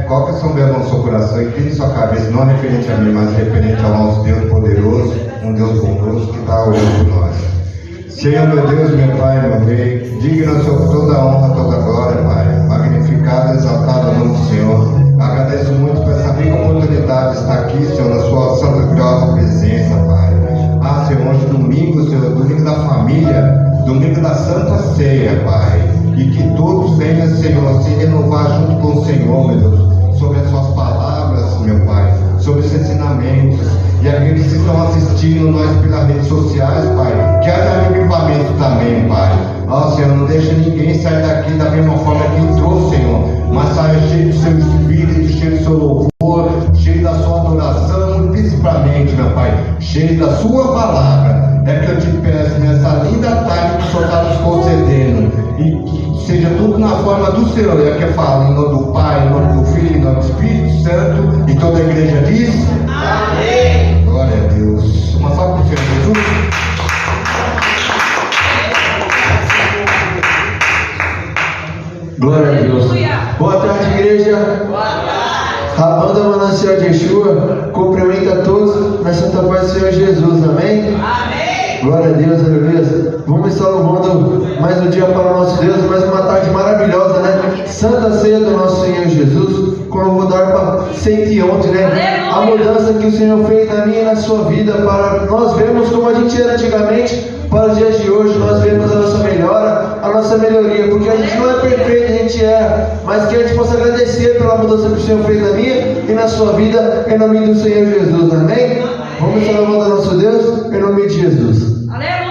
coloque a São Belo no seu coração e tire sua cabeça, não referente a mim, mas referente ao nosso Deus poderoso, um Deus bondoso que está olhando por nós. Senhor, meu Deus, meu Pai, meu Rei, digno Senhor toda a honra, toda a glória, Pai. Magnificado, exaltado o nome do Senhor. Agradeço muito por essa rica oportunidade de estar aqui, Senhor, na sua santa e gloriosa presença, Pai. Senhor, hoje domingo, Senhor, domingo da família, domingo da Santa Ceia, Pai. E que todos venham, Senhor, se renovar junto com o Senhor, meu Deus, sobre as suas palavras, meu Pai, sobre os ensinamentos. E aqueles que estão assistindo nós pelas redes sociais, Pai, que haja avivamento também, Pai. Senhor, não deixa ninguém sair daqui da mesma forma que entrou, Senhor, mas saia cheio do seu espírito, cheio do seu louvor, cheio da sua adoração e principalmente, meu Pai, cheio da sua palavra. É que eu te peço nessa linda tarde que o Senhor está nos concedendo, e que seja tudo na forma do Senhor. É que eu falo em nome do Pai, em nome do Filho, em nome do Espírito Santo, e toda a igreja diz amém. Glória a Deus. Uma salva para o Senhor Jesus. Glória a Deus. Boa tarde, igreja. Boa tarde. A banda Manancial de Yeshua cumprimenta a todos na Santa Paz do Senhor Jesus. Amém? Amém. Glória a Deus, aleluia. Vamos estar louvando mais um dia para o nosso Deus, mais uma tarde maravilhosa, né? Santa Ceia do nosso Senhor Jesus, como eu vou dar para sente ontem, né? Aleluia. A mudança que o Senhor fez na minha e na sua vida, para nós vermos como a gente era antigamente, para os dias de hoje, nós vemos a nossa melhora, a nossa melhoria, porque a gente não é perfeito, a gente erra, mas que a gente possa agradecer pela mudança que o Senhor fez na minha e na sua vida, em nome do Senhor Jesus, amém? Vamos estar louvando a nosso Deus, em nome de Jesus. Aleluia.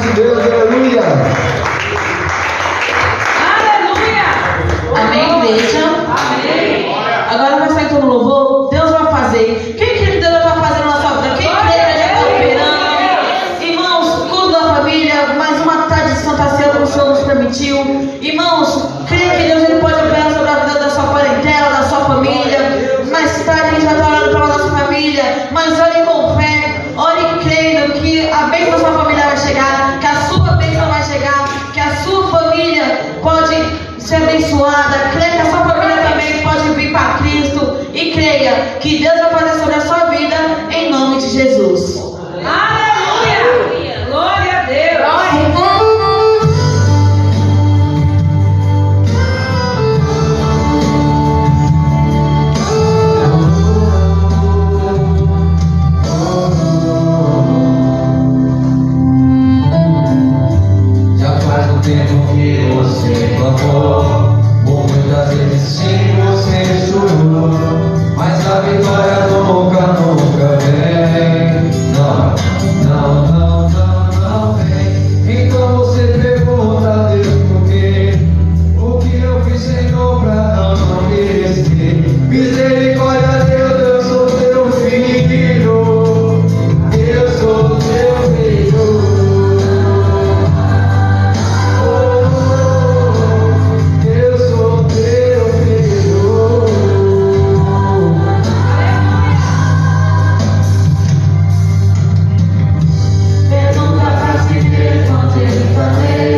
de Deus, aleluia. Amém, igreja? Amém. Agora vai sair todo louvor. Deus vai fazer. Quem crê que Deus vai fazer na nossa vida? Quem crê que Ele está operando? Irmãos, culto da família, mais uma tarde de Santa Ceia como o Senhor nos permitiu. Irmãos, creia que Deus Ele pode operar sobre a vida da sua parentela, da sua família. Mais tarde a gente vai estar orando pela nossa família. Mas ore com fé, ore crendo que a bênção da sua família vai chegar, que a sua bênção vai chegar, que a sua família pode ser abençoada. Creia que a sua família também pode vir para Cristo. E creia que Deus vai fazer sobre a sua vida em nome de Jesus. Aleluia! Glória a Deus! Já faz um tempo que você clamou, por muitas vezes sim você chorou, mas a vitória nunca, nunca vem. Não, não, não, não, não vem. Então você pergunta a Deus por quê? O que eu fiz, Senhor, pra não merecer? Misericórdia, Deus, eu sou teu filho. Eu sou teu filho. Eu sou teu filho. Pergunta pra si mesmo onde Ele fazer.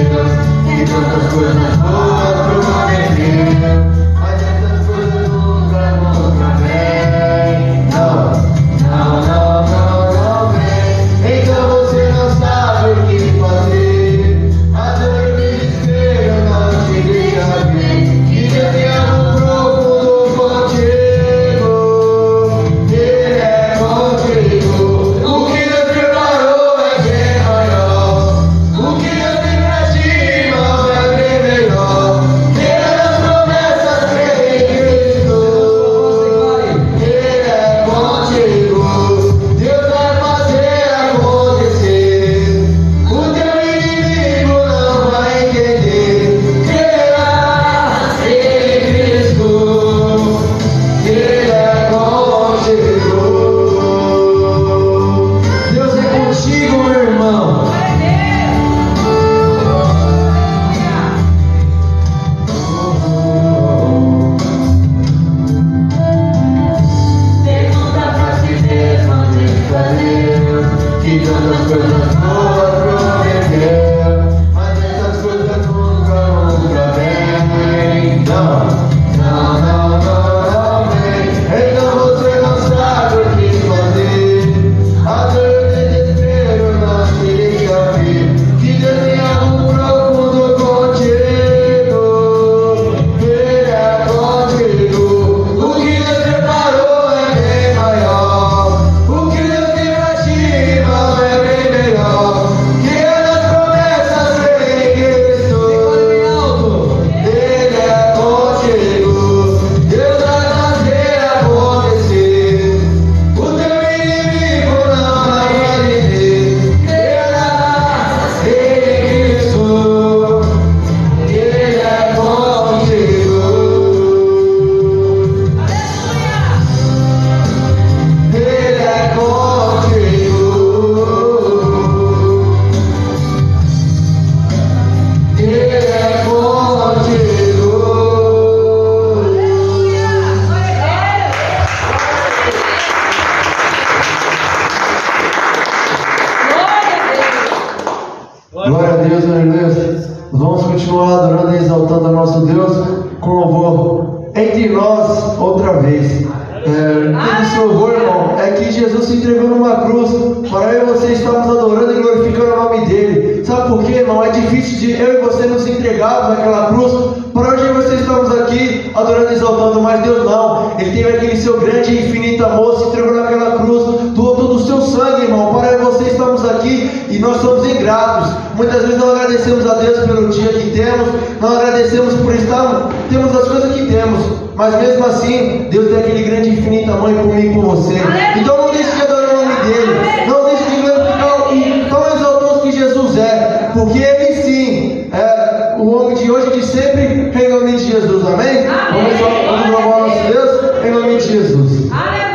E tantas coisas boas prometeu, mas essas coisas nunca, nunca vêm. Não, não, não, não, não vem. Então você não sabe o que fazer. A dor e o desespero não te deixa ver. Que Deus tem algo profundo contigo. Ele é contigo. O que Deus preparou é bem maior. O que Deus tem pra ti, irmão, é bem melhor. Queira das promessas que em Cristo. Ele é contigo. Deus vai fazer acontecer. O teu inimigo não vai entender. Creia em Cristo. Ele é contigo. Deus é contigo, meu irmão. Pergunta pra si mesmo onde Ele fazer. Que tantas coisas boas prometeu, mas essas coisas nunca, nunca vêm. Não, não, não, não, não vem. Então você não sabe o que fazer. A dor e o desespero não te deixa ver. Que Deus tem algo profundo contigo. Ele é contigo. O que Deus preparou é bem maior. O que Deus tem pra ti, irmão, é bem melhor. Que as promessas vêm em Cristo. Ele é contigo. Deus vai fazer acontecer. O teu inimigo não vai entender. Creia em Cristo. Ele é contigo. Ele é contigo. Ele é contigo. Glória a Deus, aleluia. Vamos continuar adorando e exaltando a nosso Deus com louvor entre nós outra vez. Esse louvor, irmão, é que Jesus se entregou numa cruz para eu e você estarmos adorando e glorificando o nome dele. Sabe por quê, irmão? É difícil de eu e você nos entregarmos naquela cruz para hoje eu e você estamos aqui adorando e exaltando, mas Deus não. Ele teve aquele seu grande e infinito amor, se entregou naquela cruz, doou todo o seu sangue, irmão, para eu e você estamos aqui e nós somos ingratos. Muitas vezes não agradecemos a Deus pelo dia que temos, não agradecemos por temos as coisas que temos, mas mesmo assim, Deus tem aquele grande e infinito amor por mim e por você. Então não deixe de adorar o nome dele, não deixe de glorificar e tão exaltoso que Jesus é. porque Ele sim é o homem de hoje e de sempre, em nome de Jesus, amém? Vamos louvar o nosso Deus, em nome de Jesus. Aleluia!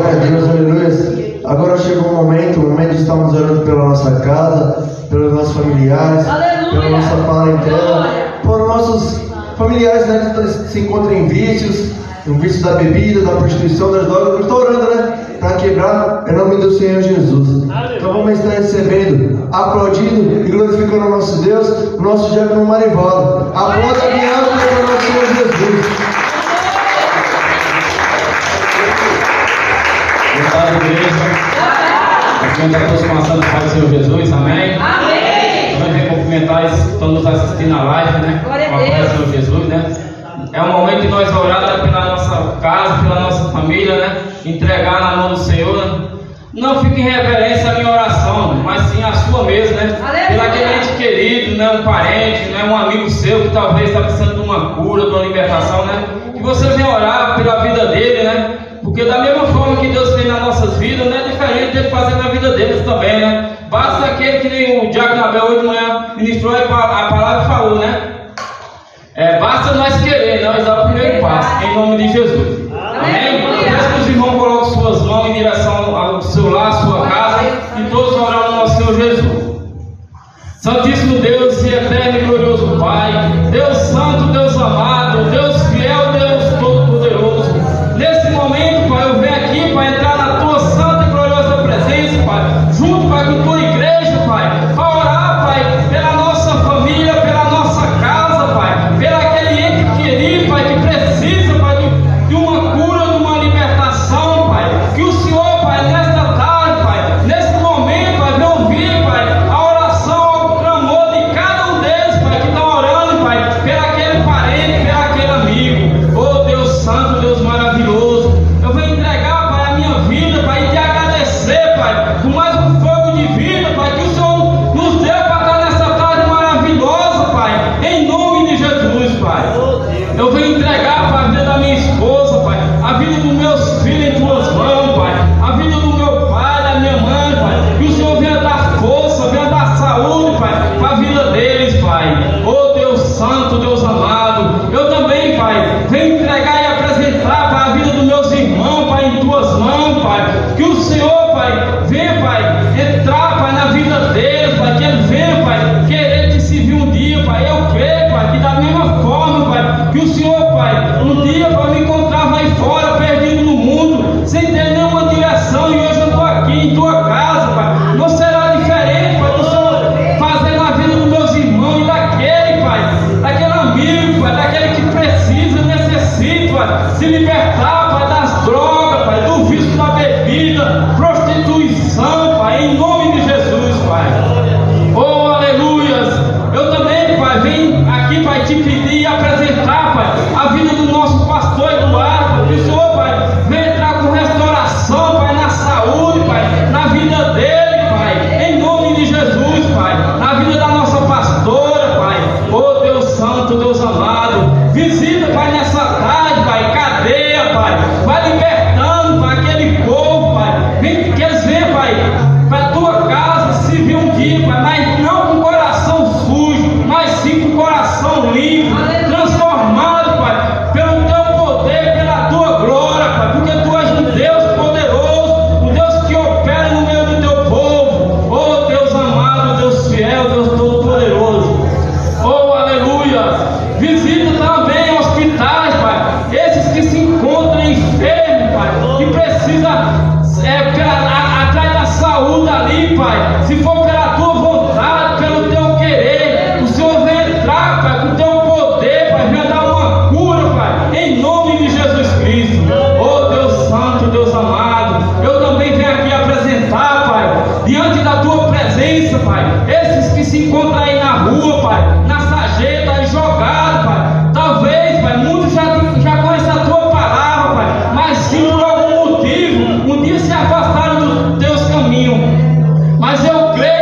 Glória a Deus, aleluia. Agora chegou o momento de estarmos orando pela nossa casa, pelos nossos familiares, pela nossa parentela, por nossos familiares, né, que se encontram em vícios, no vício da bebida, da prostituição, das drogas. Eu estou orando, né, para quebrar em nome do Senhor Jesus. Então vamos estar recebendo, aplaudindo e glorificando o nosso Deus, o nosso diácono Marivaldo. Aplauda bem alto para o nosso Senhor Jesus. Obrigado, igreja. Cumprimentar todos com a Santa Paz do Senhor Jesus, amém? Amém. Também cumprimentar os que estão nos assistindo na live, né? Glória a Com a paz Deus. do Senhor Jesus, né? É o momento de nós orar pela nossa casa, pela nossa família, né? Entregar na mão do Senhor, né? Não fique em reverência a minha oração, mas sim a sua mesmo, né? Aleluia. Pelo aquele ente querido, né? Um parente, né? Um amigo seu que talvez está precisando de uma cura, de uma libertação, né? Que você venha orar pela vida dele, né? Porque da mesma forma que Deus fez nas nossas vidas, não é diferente dele fazer na vida deles também, né? Basta aquele que nem o diácono Abel hoje de manhã ministrou a palavra e falou, né? Basta nós querer, nós dar o primeiro passo, em nome de Jesus. Amém? Eu peço que os irmãos coloquem suas mãos em direção ao seu lar, à sua casa, e todos orando ao nosso Senhor Jesus. Santíssimo Deus e eterno e glorioso Pai, Deus Santo, Deus amado, Deus fiel, Deus todo-poderoso. Nesse momento, Pai, eu venho aqui para entrar na Tua santa e gloriosa presença, Pai, junto, Pai, com Tua igreja, Pai, para orar, Pai, pela nossa família, pela nossa casa, Pai, pelo aquele ente querido, Pai, que precisa, Pai, de uma cura, de uma libertação, Pai, que o Senhor, Pai, nesta tarde, Pai, nesse momento, Pai, vem ouvir, Pai, a oração, o clamor de cada um deles, Pai, que está orando, Pai, pelo aquele parente, pelo aquele amigo. Oh, Deus Santo, Deus maravilhoso, eu vou entregar, Pai, a minha vida, Pai, e te agradecer, Pai, por mais um fogo de vida, Pai, que o Senhor nos deu para estar nessa tarde maravilhosa, Pai, em nome de Jesus, Pai. Eu vou entregar, Pai, a vida da minha esposa, Pai, a vida dos meus filhos em Tuas mãos, Pai, a vida do meu pai, da minha mãe, Pai, que o Senhor venha dar força, venha dar saúde, Pai, para a vida deles, Pai. Oh, Deus Santo, Deus amado, eu também, Pai, venho entregar e apresentar, Pai, a vida dos meus irmãos, Pai, em Tuas mãos, Pai, que o Senhor, Pai, venha, Pai, entrar, Pai, na vida deles, Pai, que ele venha, Pai, querer te servir um dia, Pai. Eu creio, Pai, que da mesma forma, Pai, que o Senhor, Pai, um dia, Pai, me encontrava aí fora, perdido no mundo, sem ter nenhuma direção, e hoje eu estou aqui em Tua casa, Pai. Não será diferente, Pai, do Senhor fazer na vida dos meus irmãos e daquele, Pai, daquele amigo, Pai, daquele que precisa, necessita, Pai, se libertar, Pai, das drogas, Pai, do vício da bebida, prostituição, Pai, em nome de Jesus, Pai. Oh, aleluias! Eu também, Pai, venho aqui, Pai, te pedir e apresentar, Pai, a vida do nosso pastor Eduardo, que o Senhor, Pai, vem entrar com restauração, Pai, na saúde, Pai, na vida dele, Pai, em nome de Jesus, Pai, na vida da nossa pastora, Pai. Oh, Deus Santo, Deus amado, visita, Pai, nessa tarde, Pai, cadeia, Pai, vai libertando, Pai, aquele povo, Pai, vem, que eles venham, Pai, para a Tua casa, se vir um dia, Pai, mas não com coração sujo, mas sim com coração limpo, transformado, Pai, pelo Teu poder, pela Tua glória, Pai, porque Tu és um Deus poderoso, um Deus que opera no meio do Teu povo. Oh, Deus amado, Deus fiel, Deus todo-poderoso. Oh, aleluia! Visita também hospitais, Pai, esses que se encontram enfermos, Pai, que precisa atrás da saúde ali, Pai. Se for pela Tua vontade, pelo Teu querer, o Senhor vem entrar, Pai, com o Teu poder, Pai, vem dar uma cura, Pai, em nome de Jesus Cristo. Oh, Deus Santo, Deus amado, eu também venho aqui apresentar, Pai, diante da Tua presença, Pai, esses que se encontram aí na rua, Pai, na sarjeta, aí jogados, Pai. Talvez, Pai, muitos já conhecem a Tua palavra, Pai, mas sim por algum motivo, um dia se afastaram dos Teus caminhos. Mas eu creio,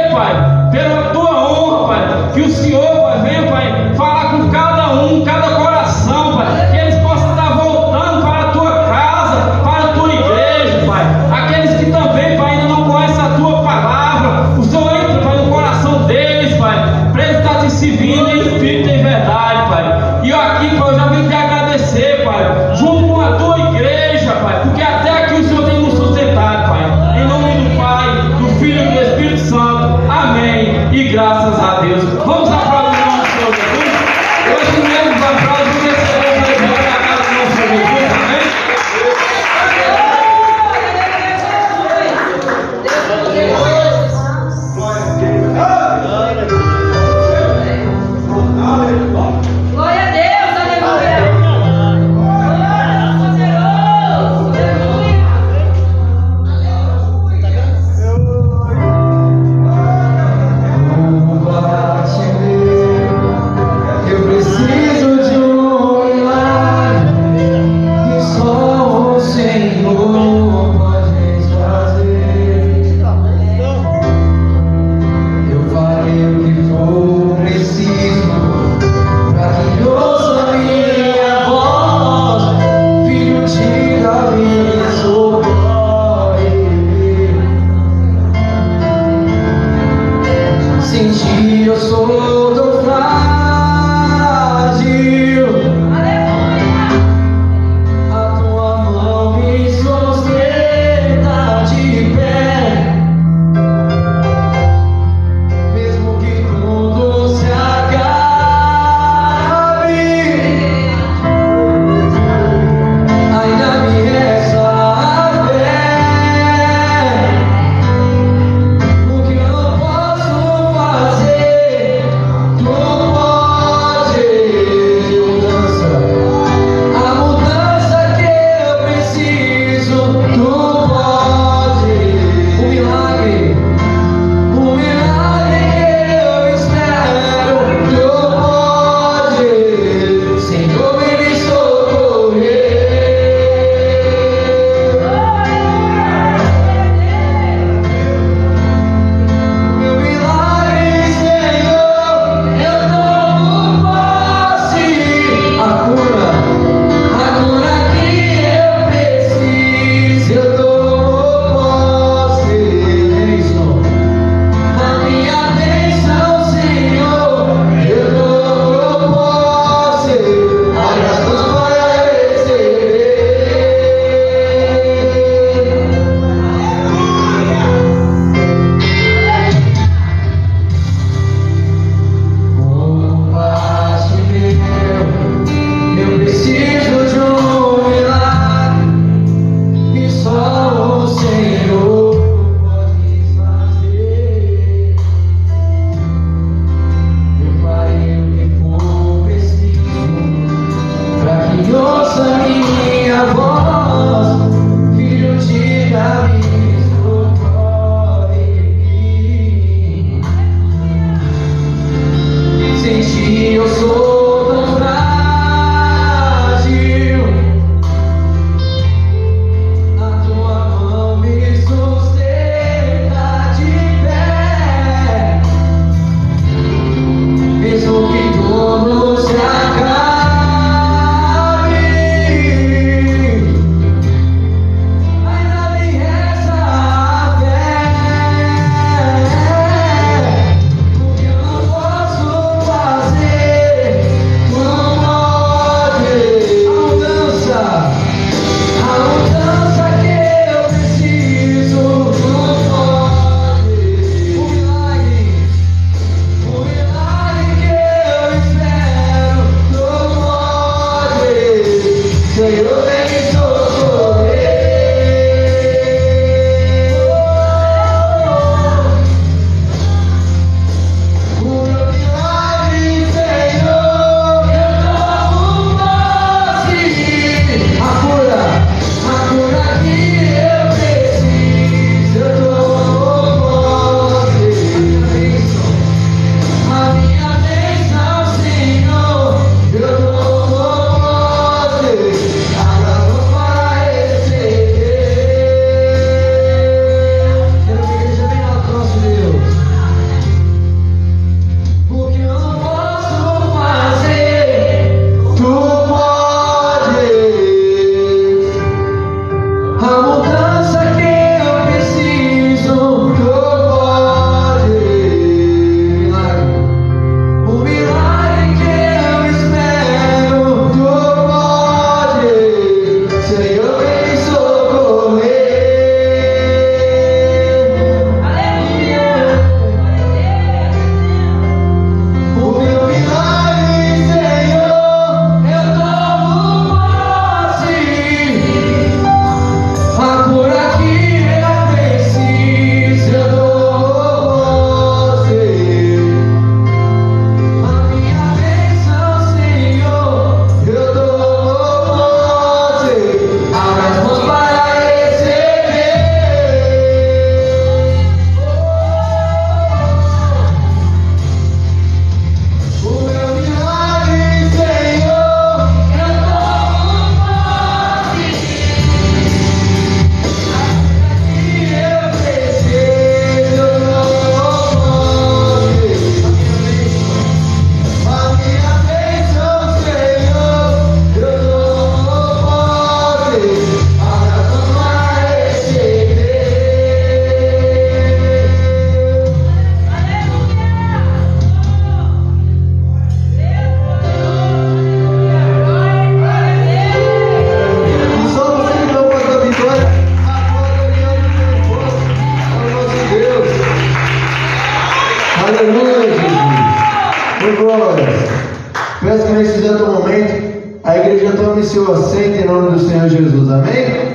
seu assento em nome do Senhor Jesus. Amém?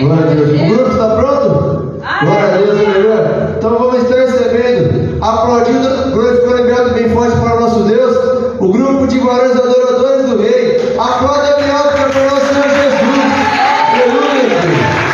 Glória a Deus. O grupo está pronto? Glória a Deus, aleluia. Então vamos estar recebendo, aplaudindo, glorificando e bem bem forte para o nosso Deus, o grupo de varões adoradores do Rei. Aplauda bem alto para o nosso Senhor Jesus. Aleluia, Deus.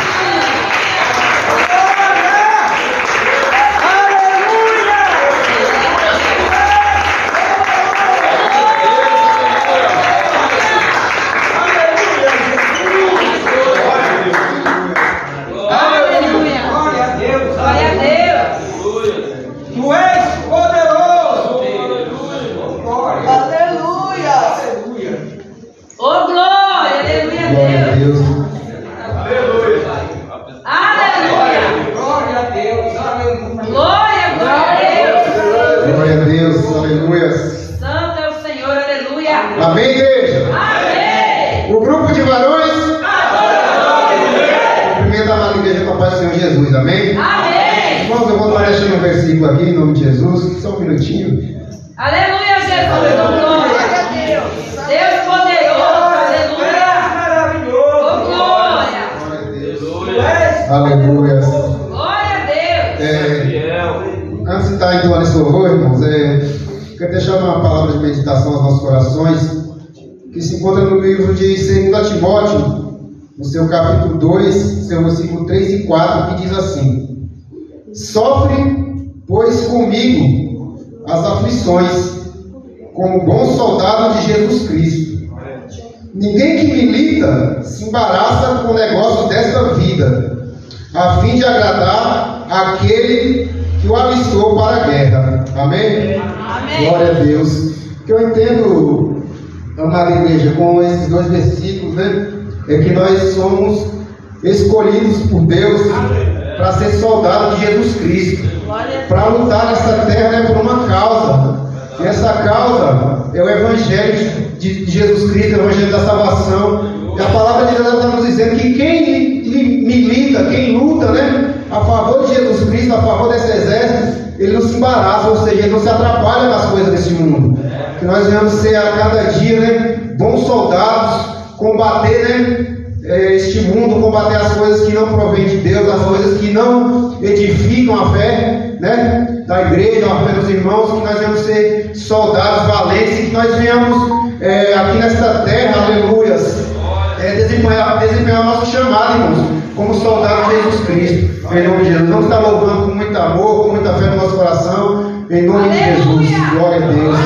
Amém, igreja? Amém! O grupo de varões? Cumprimenta a amada igreja com a paz do Senhor Jesus, amém? Amém! Irmãos, eu vou estar deixando um versículo aqui em nome de Jesus, só um minutinho. Aleluia, Jesus! Glória a Deus! Deus poderoso! Aleluia! Oh, glória! Aleluia! Glória a Deus! Antes de estar entoando esse louvor, irmãos, quero deixar uma palavra de meditação aos nossos corações, que se encontra no livro de 2 Timóteo, no seu capítulo 2, seu versículo 3 e 4, que diz assim: sofre, pois, comigo as aflições, como bom soldado de Jesus Cristo. Ninguém que milita se embaraça com o negócio desta vida, a fim de agradar aquele que o alistou para a guerra. Amém? Amém. Glória a Deus. O que eu entendo, amada igreja, com esses dois versículos, né, é que nós somos escolhidos por Deus para ser soldados de Jesus Cristo, para lutar nessa terra, né, por uma causa. E essa causa é o Evangelho de Jesus Cristo, o Evangelho da salvação. E a palavra de Deus está nos dizendo que quem milita, quem luta, né, a favor de Jesus Cristo, a favor desse exército, ele não se embaraça, ou seja, ele não se atrapalha nas coisas desse mundo. Que nós venhamos ser a cada dia, né, bons soldados, combater, né, este mundo, combater as coisas que não provêm de Deus, as coisas que não edificam a fé, né, da igreja, a fé dos irmãos, que nós venhamos ser soldados valentes, e que nós venhamos aqui nesta terra, aleluias, desempenhar o nosso chamado, irmãos, como soldados de Jesus Cristo, em nome de Jesus. Vamos estar louvando com muito amor, com muita fé no nosso coração, em nome de Jesus. Glória a Deus.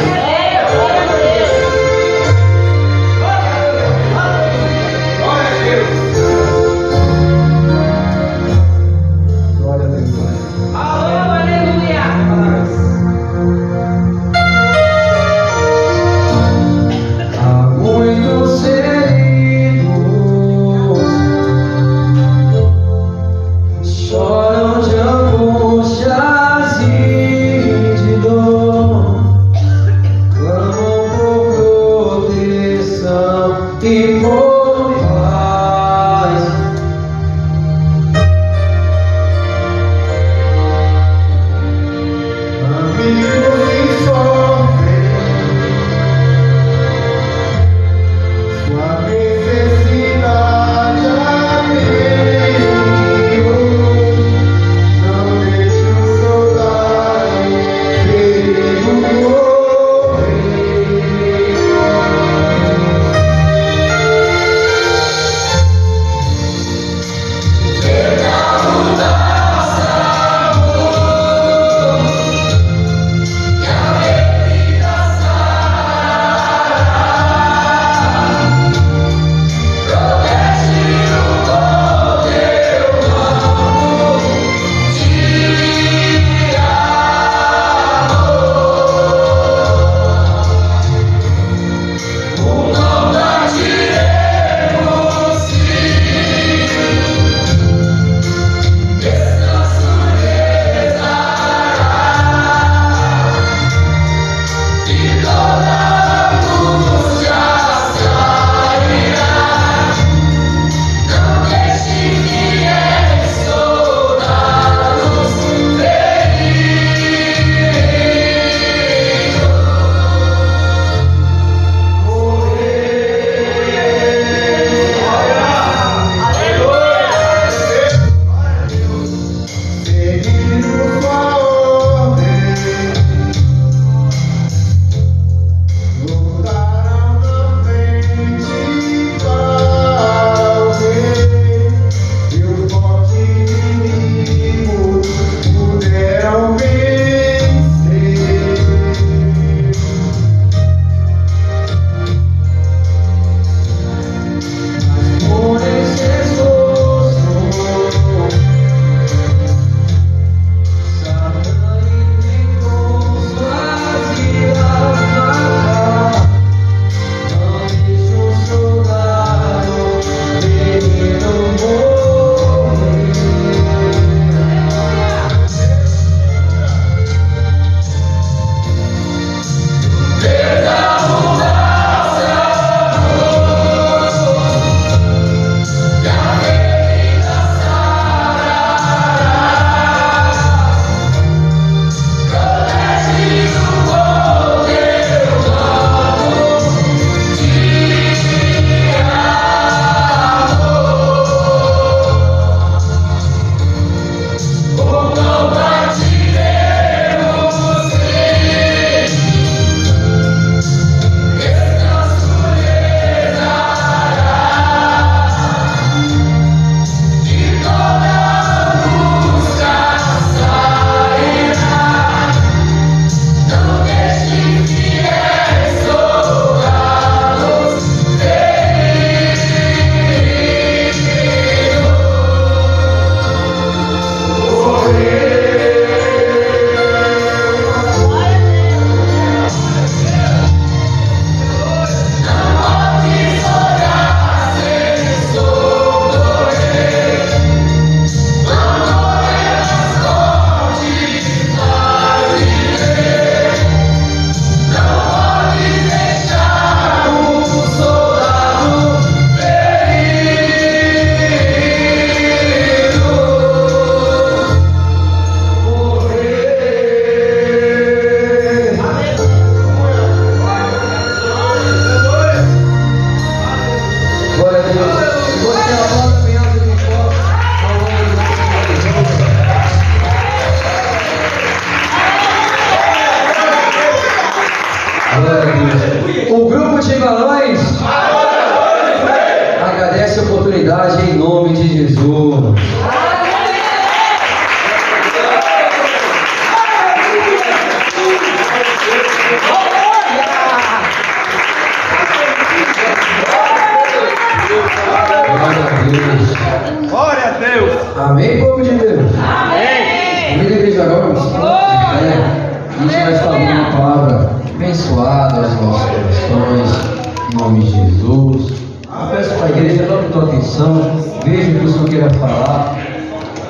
diga nós. Agradece a oportunidade em nome de Jesus. Glória a Deus. Amém, povo de Deus? Amém. Vem da igreja agora, a gente vai falar uma palavra abençoada aos nossos corações, em nome de Jesus. Eu peço para a igreja, toda a tua atenção, veja o que o Senhor queira falar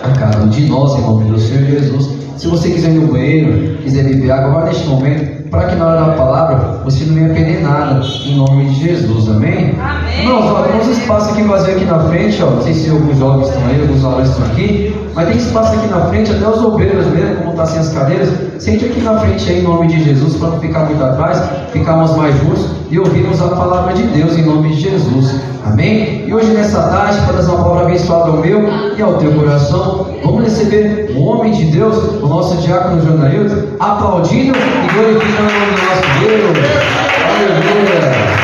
a cada um de nós, em nome do Senhor Jesus. Se você quiser ir no banheiro, quiser beber água, vá neste momento, para que na hora da palavra você não venha perder nada, em nome de Jesus, amém? Irmãos, ó, tem uns espaços aqui vazio aqui na frente, ó. Não sei se alguns jovens estão aí, alguns alunos estão aqui, mas tem espaço aqui na frente, até os obreiros mesmo, como está sem as cadeiras, sente aqui na frente aí, em nome de Jesus, para não ficar muito atrás, ficarmos mais justos e ouvirmos a palavra de Deus em nome de Jesus, amém? E hoje nessa tarde, para dar uma palavra abençoada ao meu e ao teu coração, vamos receber o homem de Deus, o nosso diácono Jonailton, aplaudindo e glorificando o nome do nosso Deus. Aleluia!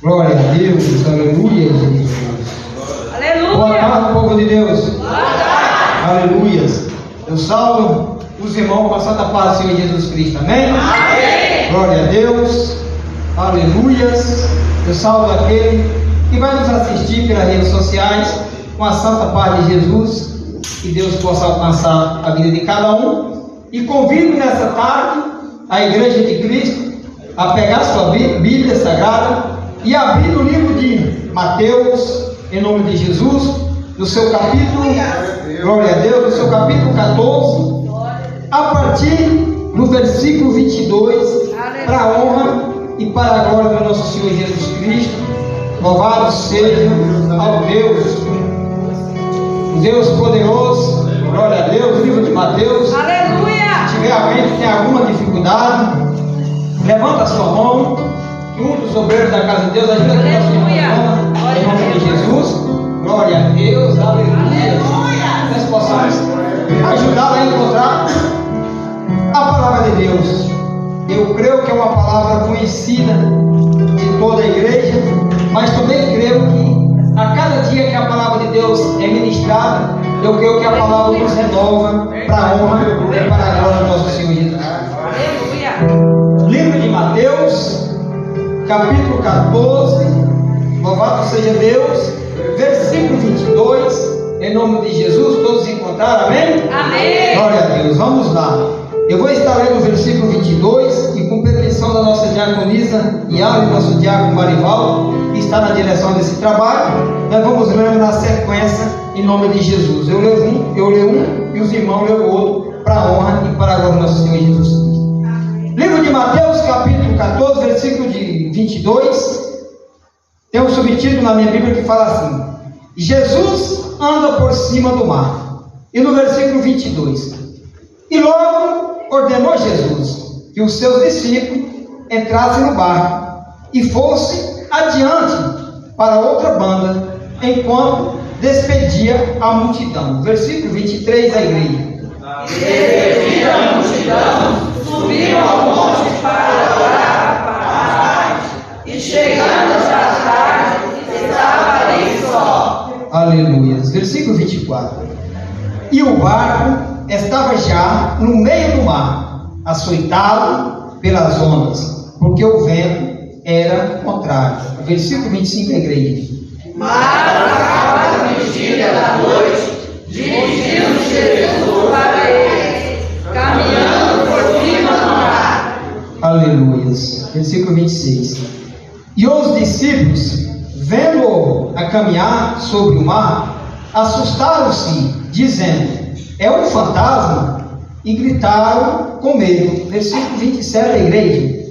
Glória a Deus, aleluia, Jesus. Aleluia. Boa tarde, povo de Deus. Aleluia. Eu salvo os irmãos com a santa paz do Senhor Jesus Cristo, amém? Amém. Glória a Deus, aleluia. Eu salvo aquele que vai nos assistir pelas redes sociais com a santa paz de Jesus, que Deus possa alcançar a vida de cada um. E convido nessa tarde a Igreja de Cristo a pegar sua Bíblia Sagrada e abrir no livro de Mateus, em nome de Jesus, no seu capítulo, glória a Deus, no seu capítulo 14, a partir do versículo 22, para a honra e para a glória do nosso Senhor Jesus Cristo. Louvado seja ao Deus poderoso, glória a Deus, livro de Mateus. Aleluia. Se tiver alguém que tem alguma dificuldade, levanta a sua mão, e um dos obreiros da casa de Deus ajuda aqui na sua mão, em nome de Jesus. Glória a Deus, aleluia. Nós possamos ajudá-la a encontrar a palavra de Deus. Eu creio que é uma palavra conhecida de toda a igreja, mas também creio que a cada dia que a palavra de Deus é ministrada, eu creio que a palavra nos renova para a honra e para a glória do nosso Senhor Jesus. Livro de Mateus, capítulo 14, louvado seja Deus, versículo 22, em nome de Jesus, todos encontraram, amém? Amém. Glória a Deus, vamos lá. Eu vou estar lendo o versículo 22 e com permissão da nossa diaconisa Yara e nosso diácono Marival, que está na direção desse trabalho, nós vamos lendo na sequência, em nome de Jesus. Eu leio um e os irmãos leem o outro, para a honra e para a glória do nosso Senhor Jesus Cristo. Livro de Mateus, capítulo 14, versículo de 22, tem um subtítulo na minha Bíblia que fala assim: Jesus anda por cima do mar. E no versículo 22, e logo ordenou Jesus que os seus discípulos entrassem no barco e fossem adiante para outra banda, enquanto despedia a multidão. Versículo 23, a igreja. Despedida a multidão, subiu ao monte para orar a paz, e chegando já tarde, estava ali só. Aleluia. Versículo 24. E o barco estava já no meio do mar, açoitado pelas ondas, porque o vento era contrário. Versículo 25, a igreja. Mas acabada a vigília da noite, dirigiu-se Jesus para eles, caminhando por cima do mar. Aleluia. Versículo 26. E os discípulos, vendo-o a caminhar sobre o mar, assustaram-se, dizendo: é um fantasma, e gritaram com medo. Versículo 27, a igreja.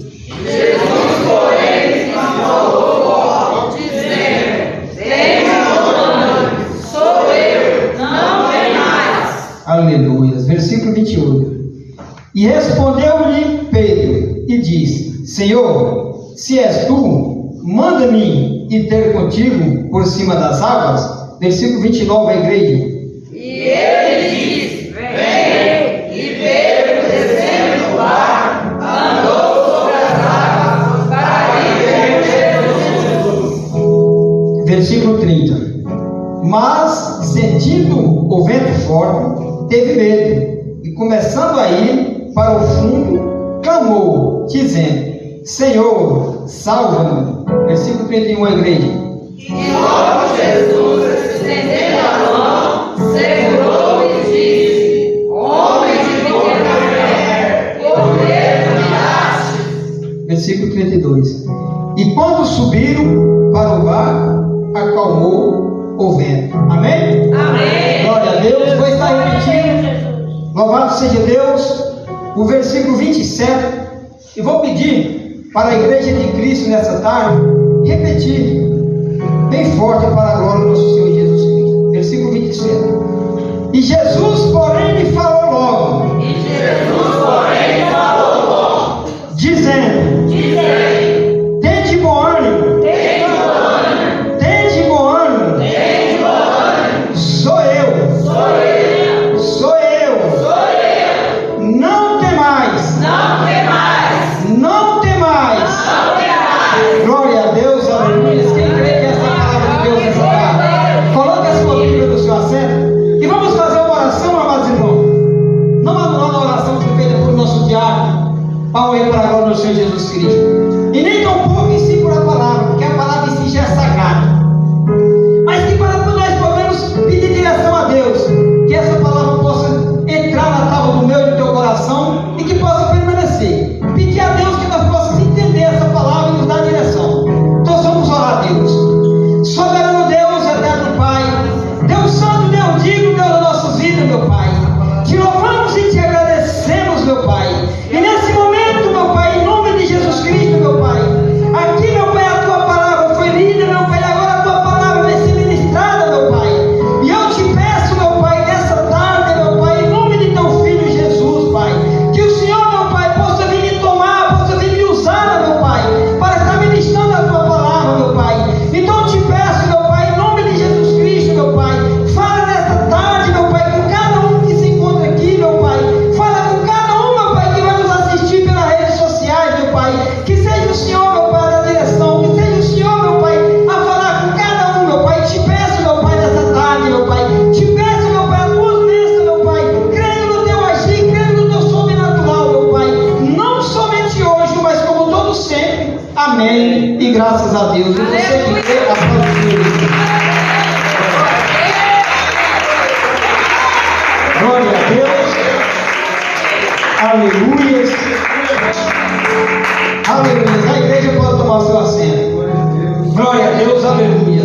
Jesus, porém, clamou, dizendo: tenha sou eu, não temais. Aleluia. Versículo 28. E respondeu-lhe Pedro e disse: Senhor, se és tu, manda-me ir ter contigo por cima das águas. Versículo 29, a igreja. E ele disse: Vem. E Pedro, descendo do barco, andou sobre as águas para ir ter Jesus. Versículo 30. Mas, sentindo o vento forte, teve medo, e começando a ir para o fundo, clamou, dizendo: Senhor, salva-me. Versículo 31, a igreja. E logo Jesus, estendendo a mão, segurou e disse: Homem de pequena fé, por que duvidaste? Versículo 32. E quando subiram para o barco, acalmou o vento. Amém? Amém. Glória a Deus. Vou estar repetindo. Louvado seja Deus. O versículo 27. E vou pedir para a igreja de Cristo nessa tarde repetir bem forte para a glória do nosso Senhor Jesus Cristo. Versículo 27. E Jesus, porém, lhe falou logo. E Jesus, porém, falou logo, Dizendo: Tende bom ânimo. Tende bom ânimo. Sou eu. Não temais. Não temais. Glória a Deus, aleluia. Quem crê que essa palavra de Deus nessa tarde? Coloque a sua Bíblia no seu assento e vamos fazer uma oração, amados irmãos. Não anulando a oração que foi feita por nosso diácono, Paulo aí para a glória do Senhor Jesus Cristo. E nem tão pouco em si por a palavra, porque a palavra em si já é sagrada. Mas que para nós podemos pedir direção a Deus, que essa palavra possa entrar na tábua do meu e do teu coração e que possa permanecer. Pedir a Deus que nós possamos entender essa palavra e nos dar direção. Então vamos orar a Deus. Soberano Deus, eterno Pai, Deus santo, Deus digno, Deus da nossa vida, meu Pai. Te louvamos e te agradecemos, meu Pai. E nesse momento, meu Pai, em nome de Jesus Cristo, meu Pai, aqui, meu Pai, a tua palavra foi lida, meu Pai, agora a tua palavra vai ser ministrada, meu Pai. E eu te peço, meu Pai, nessa tarde, meu Pai, em nome de teu Filho Jesus, Pai, que o Senhor, meu Pai, possa vir me tomar, possa vir me usar, meu Pai, para estar ministrando a tua palavra, meu Pai. Então eu te peço, meu Pai, em nome de Jesus Cristo, meu Pai, fala nessa tarde, meu Pai, com cada um que se encontra aqui, meu Pai. Fala com cada um, meu Pai, que vai nos assistir pelas redes sociais, meu Pai. Que seja o Senhor, meu Pai, na direção. Que seja o Senhor, meu Pai, a falar com cada um, meu Pai. Te peço, meu Pai, nessa tarde, meu Pai. Te peço, meu Pai, a tua bênção, meu Pai. Crendo no teu agir, crendo no teu sobrenatural, meu Pai. Não somente hoje, mas como todo sempre. Amém. E graças a Deus. E você que crê, aplaude Deus. Glória a Deus. Aleluia. Aleluia. A igreja pode tomar o seu assento. Glória a Deus. Aleluia.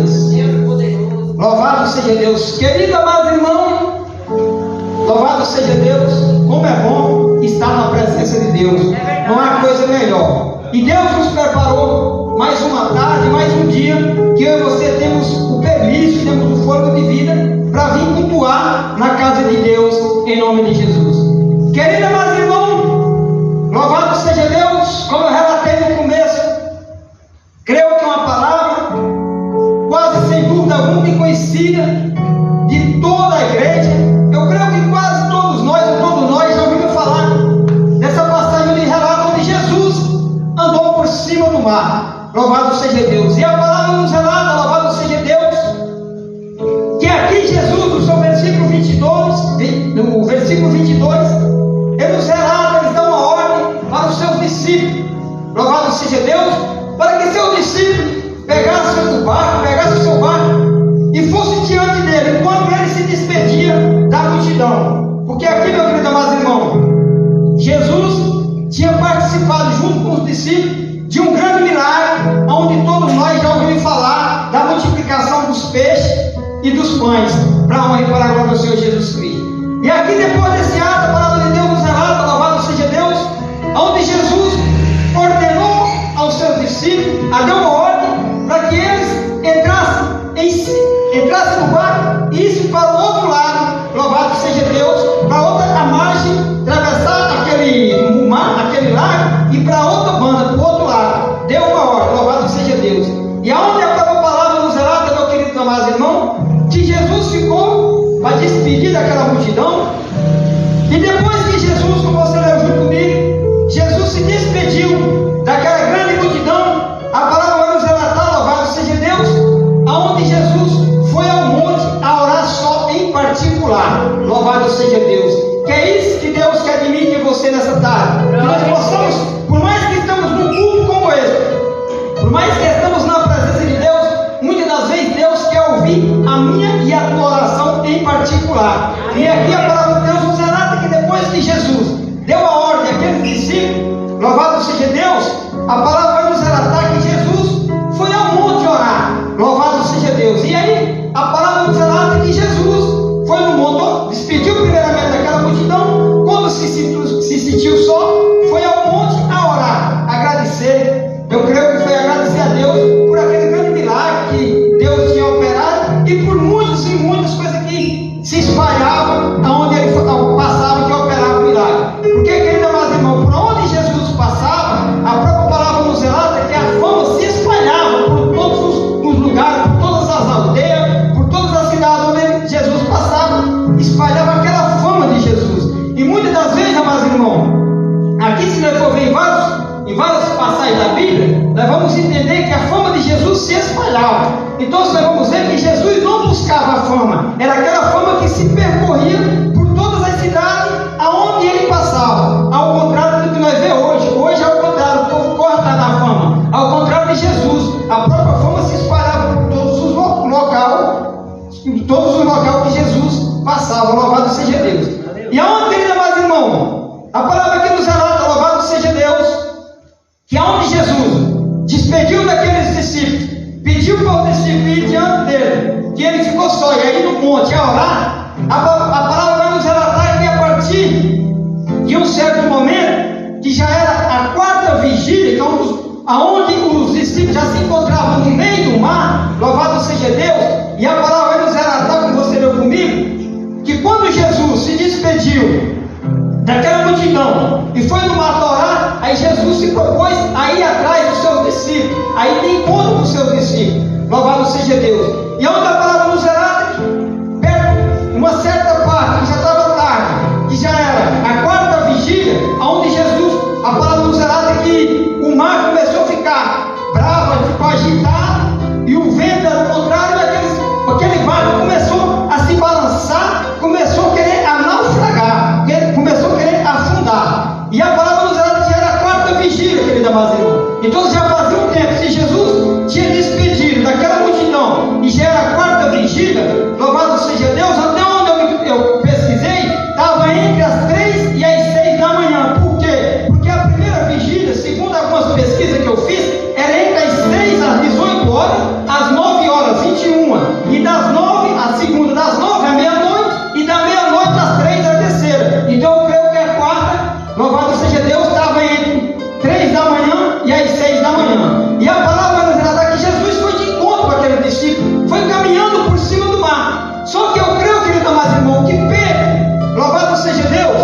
Louvado seja Deus. Querido amado irmão, louvado seja Deus. Como é bom estar na presença de Deus. Não há coisa melhor. E Deus nos preparou mais uma tarde, mais um dia, que eu e você temos o permisso, temos o fôlego de vida para vir cultuar na casa de Deus, em nome de Jesus. Querido amado irmão, louvado seja Deus, como eu relatei no começo, creio que é uma palavra quase sem dúvida alguma e conhecida de toda a igreja. Eu creio que quase todos nós já ouvimos falar dessa passagem de relato onde Jesus andou por cima do mar. Louvado seja Deus. E a palavra nos relata, louvado seja Deus, que aqui Jesus, no seu versículo 22, no versículo 22, ele nos relata, ele dá uma ordem para os seus discípulos. Louvado seja Deus, para que seus discípulos pegassem o seu barco e fossem diante dele, enquanto ele se despedia da multidão. Porque aqui, meu querido amado irmão, Jesus tinha participado junto com os discípulos de um grande milagre, onde todos nós já ouvimos falar da multiplicação dos peixes e dos pães, para a honra e para a glória do Senhor Jesus Cristo. E aqui, depois desse ato, a palavra de Deus nos relata, louvado seja Deus, onde Jesus ordenou aos seus discípulos, deu uma ordem para que eles entrassem no barco e isso para o outro lado, louvado seja Deus, para outra margem, atravessar aquele mar, aquele lago, querido amado irmão, que Jesus ficou para despedir daquela multidão. E depois que Jesus, como você leu junto comigo, Jesus se despediu daquela grande multidão, a palavra vai nos relatar, louvado seja Deus, aonde Jesus foi ao monte a orar só em particular. Louvado seja Deus. Que é isso que Deus quer de mim e de você nessa tarde. Que nós possamos, por mais que estamos num culto como esse, por mais que estamos na presença de Deus, muitas das vezes Deus quer ouvir a minha e a tua oração em particular. E aqui a palavra de Deus nos relata que depois que Jesus deu a ordem àqueles discípulos, louvado seja Deus, a palavra vai nos relatar que Jesus foi ao monte orar. Louvado seja Deus. E aí a palavra nos relata que Jesus foi no monte, despediu primeiramente daquela multidão, quando se sentiu só, foi ao monte a orar, agradecer. Eu creio que foi agradecer a Deus por aquele grande milagre que Deus tinha operado e por muitas e muitas coisas que se espalhavam aonde ele passava, que operava o milagre. Porque, querido amado irmão, por onde Jesus passava, a própria palavra nos relata que a fama se espalhava por todos os lugares, por todas as aldeias, por todas as cidades onde Jesus passava, espalhava aquela fama de Jesus. E muitas das vezes, amados irmãos, aqui se nós for ver em várias passagens da Bíblia, nós vamos entender que a fama de Jesus se espalhava. Então nós vamos ver que Jesus não buscava a fama, era aquela fama que se percorria por todas as cidades aonde ele passava. Ao contrário do que nós vemos hoje. Hoje é o contrário, o povo corre atrás da fama. Ao contrário de Jesus, a própria fama se espalhava por todos os locais que Jesus passava. Louvado seja Deus. E aonde, querido amado irmão, a palavra que nos relata, louvado seja Deus, que aonde Jesus despediu daqueles discípulos, pediu para os discípulos ir diante dele, que ele ficou só, e aí no monte a orar, a palavra vai nos relatar que a partir de um certo momento, que já era a quarta vigília, então, aonde os discípulos já se encontravam no meio do mar, louvado seja Deus, e a palavra vai nos relatar, como você leu comigo, que quando Jesus se despediu daquela multidão e foi no mato orar, aí Jesus se propôs a ir atrás dos seus discípulos, a ir de encontro com os seus discípulos. Louvado seja Deus. E onde a palavra nos relata que perto, uma certa parte, que já estava tarde, que já era a quarta vigília, onde Jesus, a palavra nos relata que o mar começou a ficar bravo, ficou agitado, e o vento ao contrário, aquele barco começou a se balançar, começou a querer naufragar, começou a querer afundar. E a palavra nos relata que era a quarta vigília, querida amada irmã. Então já fazia um tempo, se Jesus tinha despedido daquela multidão e já era a quarta vigília, louvado seja Deus, até onde eu pesquisei, estava entre as 3 e as 6 da manhã. Por quê? Porque a primeira vigília, segundo algumas pesquisas que eu fiz, era entre as 6 às 18 horas, às 9 horas 21, e das 9 à segunda, das 9 à meia-noite, e da meia-noite às 3 à terceira. Então eu creio que a quarta, louvado seja Deus, estava entre 3 da manhã e as 6 da manhã. E a palavra vai nos relatar que Jesus foi de encontro com aquele discípulo, foi caminhando por cima do mar. Só que eu creio, querido amado irmão, que Pedro, louvado seja Deus,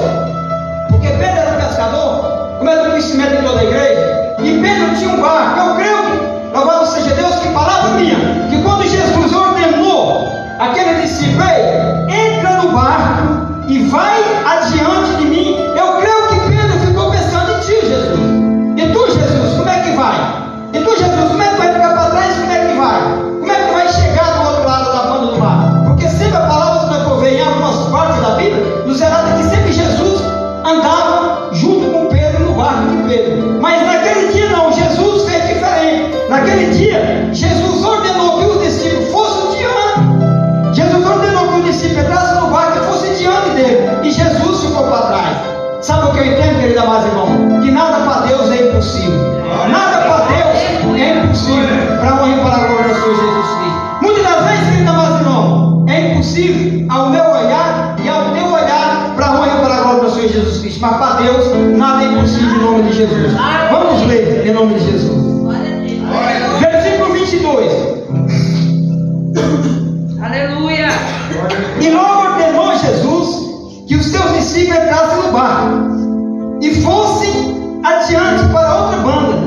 porque Pedro era um pescador, como é do conhecimento de toda a igreja, e Pedro tinha um barco. Eu creio que, louvado seja Deus, que palavra minha, que quando Jesus ordenou aquele discípulo, entra no barco e vai adiante de mim, eu creio que Pedro ficou pensando em ti, Jesus. E tu, Jesus, como é que vai? E tu, Jesus, como é que vai ficar para trás? Como é que vai? Como é que vai chegar do outro lado da banda do mar? Porque sempre a palavra, se nós for ver em algumas partes da Bíblia, nos relata que sempre Jesus andava junto com Pedro no barco de Pedro. Mas naquele dia não, Jesus fez diferente. Naquele dia, Jesus ordenou que os discípulos fossem diante. Jesus ordenou que os discípulos entrassem no barco e fossem diante dele. E Jesus ficou para trás. Sabe o que eu entendo, querido amado irmão? Que nada para Deus é impossível. Nada para Deus é impossível para a honra e para a glória do Senhor Jesus Cristo. Muitas das vezes, querido amado irmão, é impossível ao meu olhar e ao teu olhar para a honra e para a glória do Senhor Jesus Cristo. Mas para Deus, nada é impossível em nome de Jesus. Vamos ler em nome de Jesus. Versículo 22. Aleluia. E logo ordenou Jesus que os seus discípulos entrassem no barco e fossem adiante para outra banda,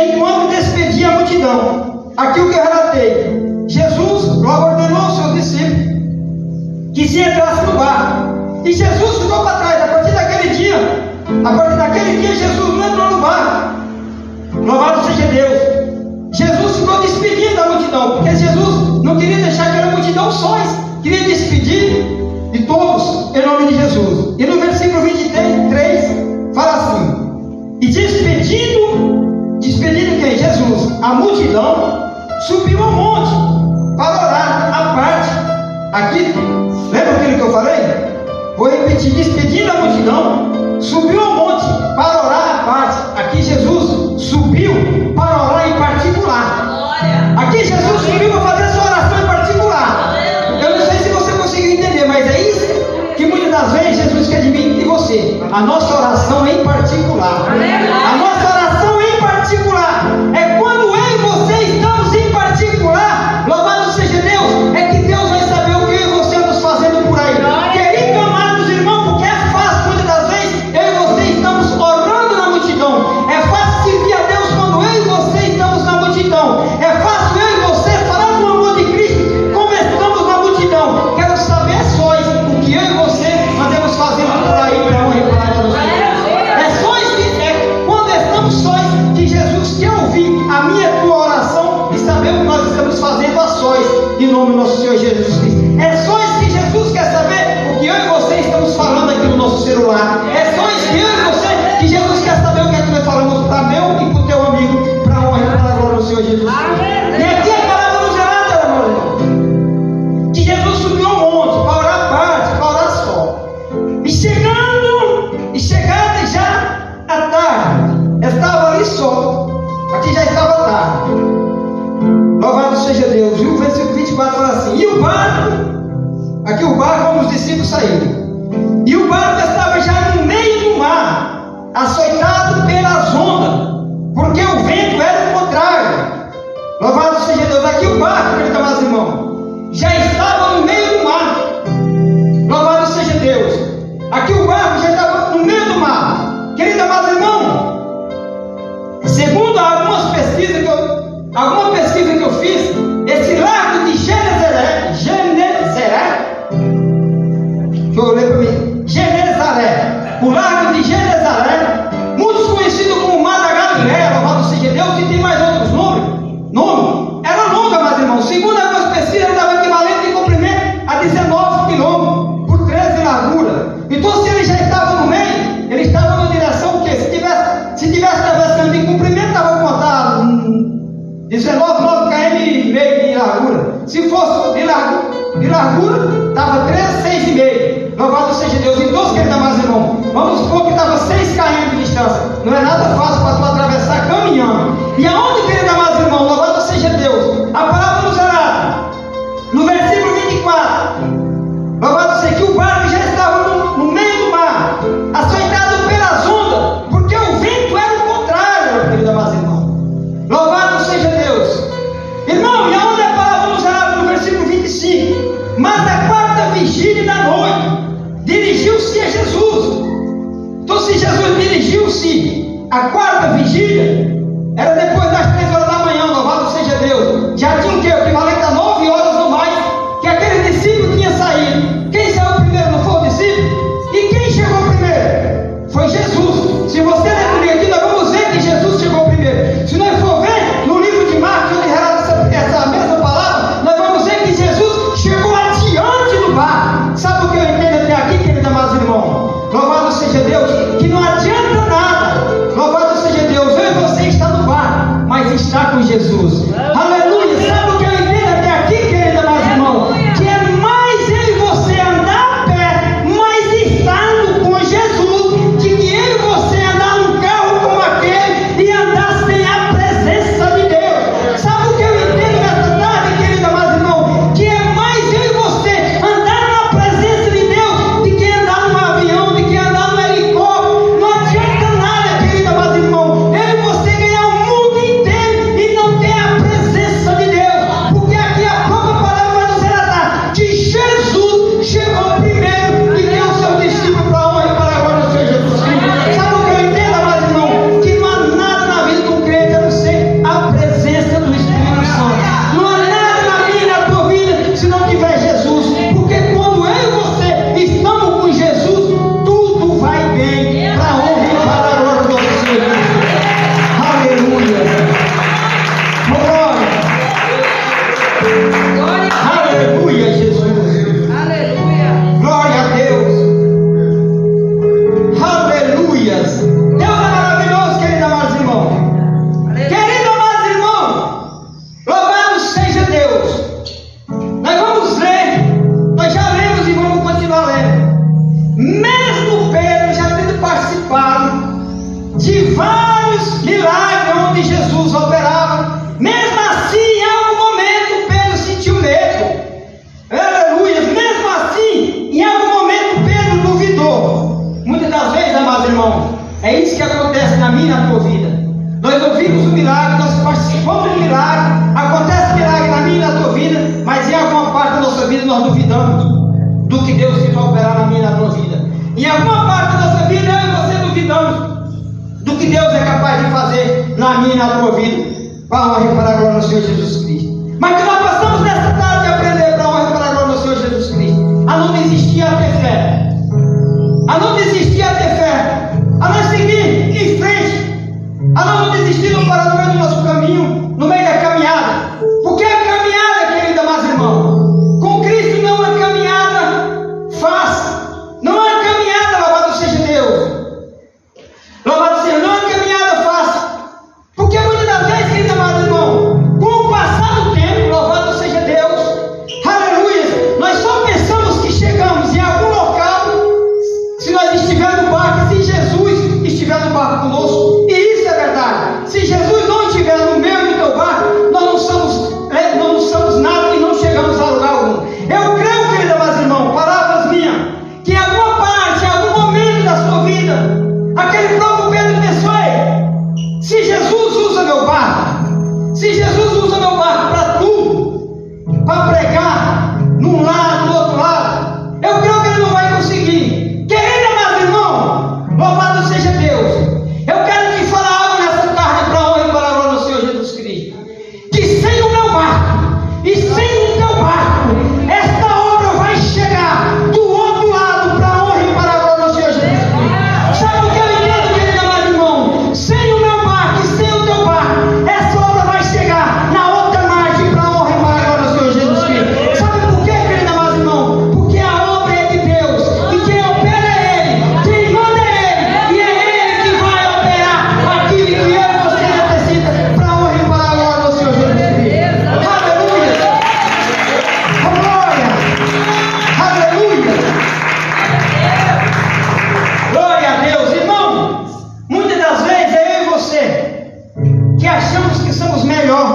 enquanto despedia a multidão. Aqui o que eu relatei: Jesus ordenou aos seus discípulos que se entrasse no barco. E Jesus ficou para trás. A partir daquele dia, Jesus não entrou no barco. Louvado seja Deus. Jesus ficou despedindo da multidão, porque Jesus não queria deixar aquela multidão sós, queria despedir de todos em nome de Jesus. E no versículo 23 fala assim: e despedindo quem? Jesus. A multidão subiu ao monte para orar à parte. Aqui, lembra aquilo que eu falei? Vou repetir: despedindo a multidão, subiu ao monte para orar à parte. Aqui Jesus subiu para orar em particular. Aqui Jesus subiu para fazer a sua oração em particular. Eu não sei se você conseguiu entender, mas é isso que muitas das vezes Jesus quer de mim e de você. A nossa oração é em particular. A nossa oração é em particular. É quando eu e você estamos em particular. Louvado seja Deus. É que Deus vai saber o que eu e você estamos fazendo por aí. Querido, amados irmãos, porque é fácil muitas das vezes eu e você estamos orando na multidão. É fácil servir a Deus quando eu e você estamos na multidão. É fácil eu e você falar do amor de Cristo como estamos na multidão. Quero saber só o que eu e você andamos fazendo por aí para honra e glória do Senhor. É só quando estamos sós que Jesus quer ouvir a minha e tua oração e saber o que nós estamos fazendo a sós em nome do nosso Senhor Jesus Cristo. É só isso que Jesus quer saber o que eu e você estamos falando aqui no nosso celular. É só isso que eu e você que Jesus quer saber o que é que nós falamos para meu e para o teu amigo, para a honra e para a glória do Senhor Jesus Cristo. E aqui a palavra nos relata, meu irmão, que Jesus subiu ao monte para orar à parte, para orar só. E chegada já à tarde, estava ali só. Aqui já estava tarde. Louvado seja Deus. E o versículo 24 fala assim: e o barco, aqui o barco onde os discípulos saíram, e o barco estava já no meio do mar, açoitado pelas ondas, porque o vento era o contrário. Louvado seja Deus. Aqui o barco, querido amados irmãos, já estava no meio do mar. Louvado seja Deus. Aqui o barco já estava no meio do mar. Querido amados irmãos, segundo algumas pesquisas que eu fiz, esse lago de Genezaré, deixa eu ler para mim, Genezaré, o lago de Genezaré, muitos conhecidos como Mar da Galileia, louvado seja Deus, que tem mais outros nomes, era longa, meus irmãos. Segundo algumas pesquisas, estava equivalente em comprimento a 19 quilômetros por 13 de largura. Então, se ele já estava no meio, ele estava na direção que se tivesse atravessando em comprimento, estava a contar 19 km e meio de largura. Se fosse de largura, estava 6,5. Louvado seja Deus. Então, queridos amados irmãos, vamos supor que estava 6 km de distância. Não é nada fácil para tu atravessar caminhando. E aonde, queridos amados irmãos, louvado seja Deus, a palavra nos relata, no versículo 24, louvado seja que o barco já estava no meio do mar, açoitado pelas ondas, porque o vento era o contrário, queridos amados irmãos. Louvado seja Deus. Irmão, e aonde a palavra nos relata no versículo 25? Mas na quarta vigília da noite, dirigiu-se a Jesus. Então, se Jesus dirigiu-se à quarta vigília, era depois das 3 horas da manhã, louvado seja Deus. Já tinha o que? O equivalente a 9 horas ou mais, que aquele discípulo tinha saído. Quem saiu primeiro não foi o discípulo? E quem chegou primeiro? Foi Jesus. Se você ler aqui, nós vamos ver que Jesus chegou primeiro. Se nós for ver no livro de Marcos, onde relata essa mesma palavra, nós vamos ver que Jesus chegou adiante do barco. Sabe o que eu entendo até aqui, queridos amados irmãos? Louvado seja Deus, que não adianta nada. Louvado seja Deus, eu e você está no barco, mas está com Jesus. Aleluia. Sabe o que eu entendo até É isso que acontece na minha e na tua vida. Nós ouvimos o milagre, nós participamos do milagre, acontece milagre na minha e na tua vida, mas em alguma parte da nossa vida nós duvidamos do que Deus vai operar na minha e na tua vida. Em alguma parte da nossa vida eu e você duvidamos do que Deus é capaz de fazer na minha e na tua vida, para a honra e para a glória do Senhor Jesus Cristo. Mas que nós possamos nessa tarde aprender para a honra e para a glória do Senhor Jesus Cristo, a não desistir, a ter fé, a não desistir, a ter fé, a não seguir em frente, a não desistir, não parar no meio do nosso caminho, no meio da caminhada, porque a caminhada, querida, mais irmão, com Cristo não é caminhada fácil, não é caminhada, louvado seja Deus, louvado seja, não é caminhada fácil, porque muitas das vezes, querida, mais irmão, com o passar do tempo, louvado seja Deus, aleluia, nós só pensamos que chegamos em algum local, se nós estivermos no barco, se Jesus estiver no barco conosco, e isso é verdade. Se Jesus não estiver no meu e no teu barco, nós não somos nada e não chegamos a lugar algum. Eu creio, querida, mas irmão, palavras minhas, que em alguma parte, em algum momento da sua vida, aquele próprio Pedro pensou: se Jesus usa meu barco, se Jesus usa meu barco para tudo, para pregar num lado, no outro lado, eu creio que ele não vai conseguir. Querida, mas irmão, louvado seja Deus. Eu quero te falar algo nessa tarde para a honra e para a glória do Senhor Jesus Cristo. Que sem o meu barco e sem o teu barco, esta obra vai chegar do outro lado para a honra e para a glória do Senhor Jesus Cristo. Sabe o que eu entendo, querida, mais irmão? Sem o meu barco e sem o teu barco, essa obra vai chegar na outra margem para a honra e para a glória do Senhor Jesus Cristo. Sabe por quê, querida, mais irmão? Porque a obra é de Deus e quem opera é Ele, quem manda é Ele, e é Ele que vai operar aquilo que eu e você necessita para a honra e para a glória do Senhor Jesus Cristo. Aleluia! Oh, glória! Aleluia! Glória a Deus, irmão. Muitas das vezes é eu e você que achamos que somos melhor,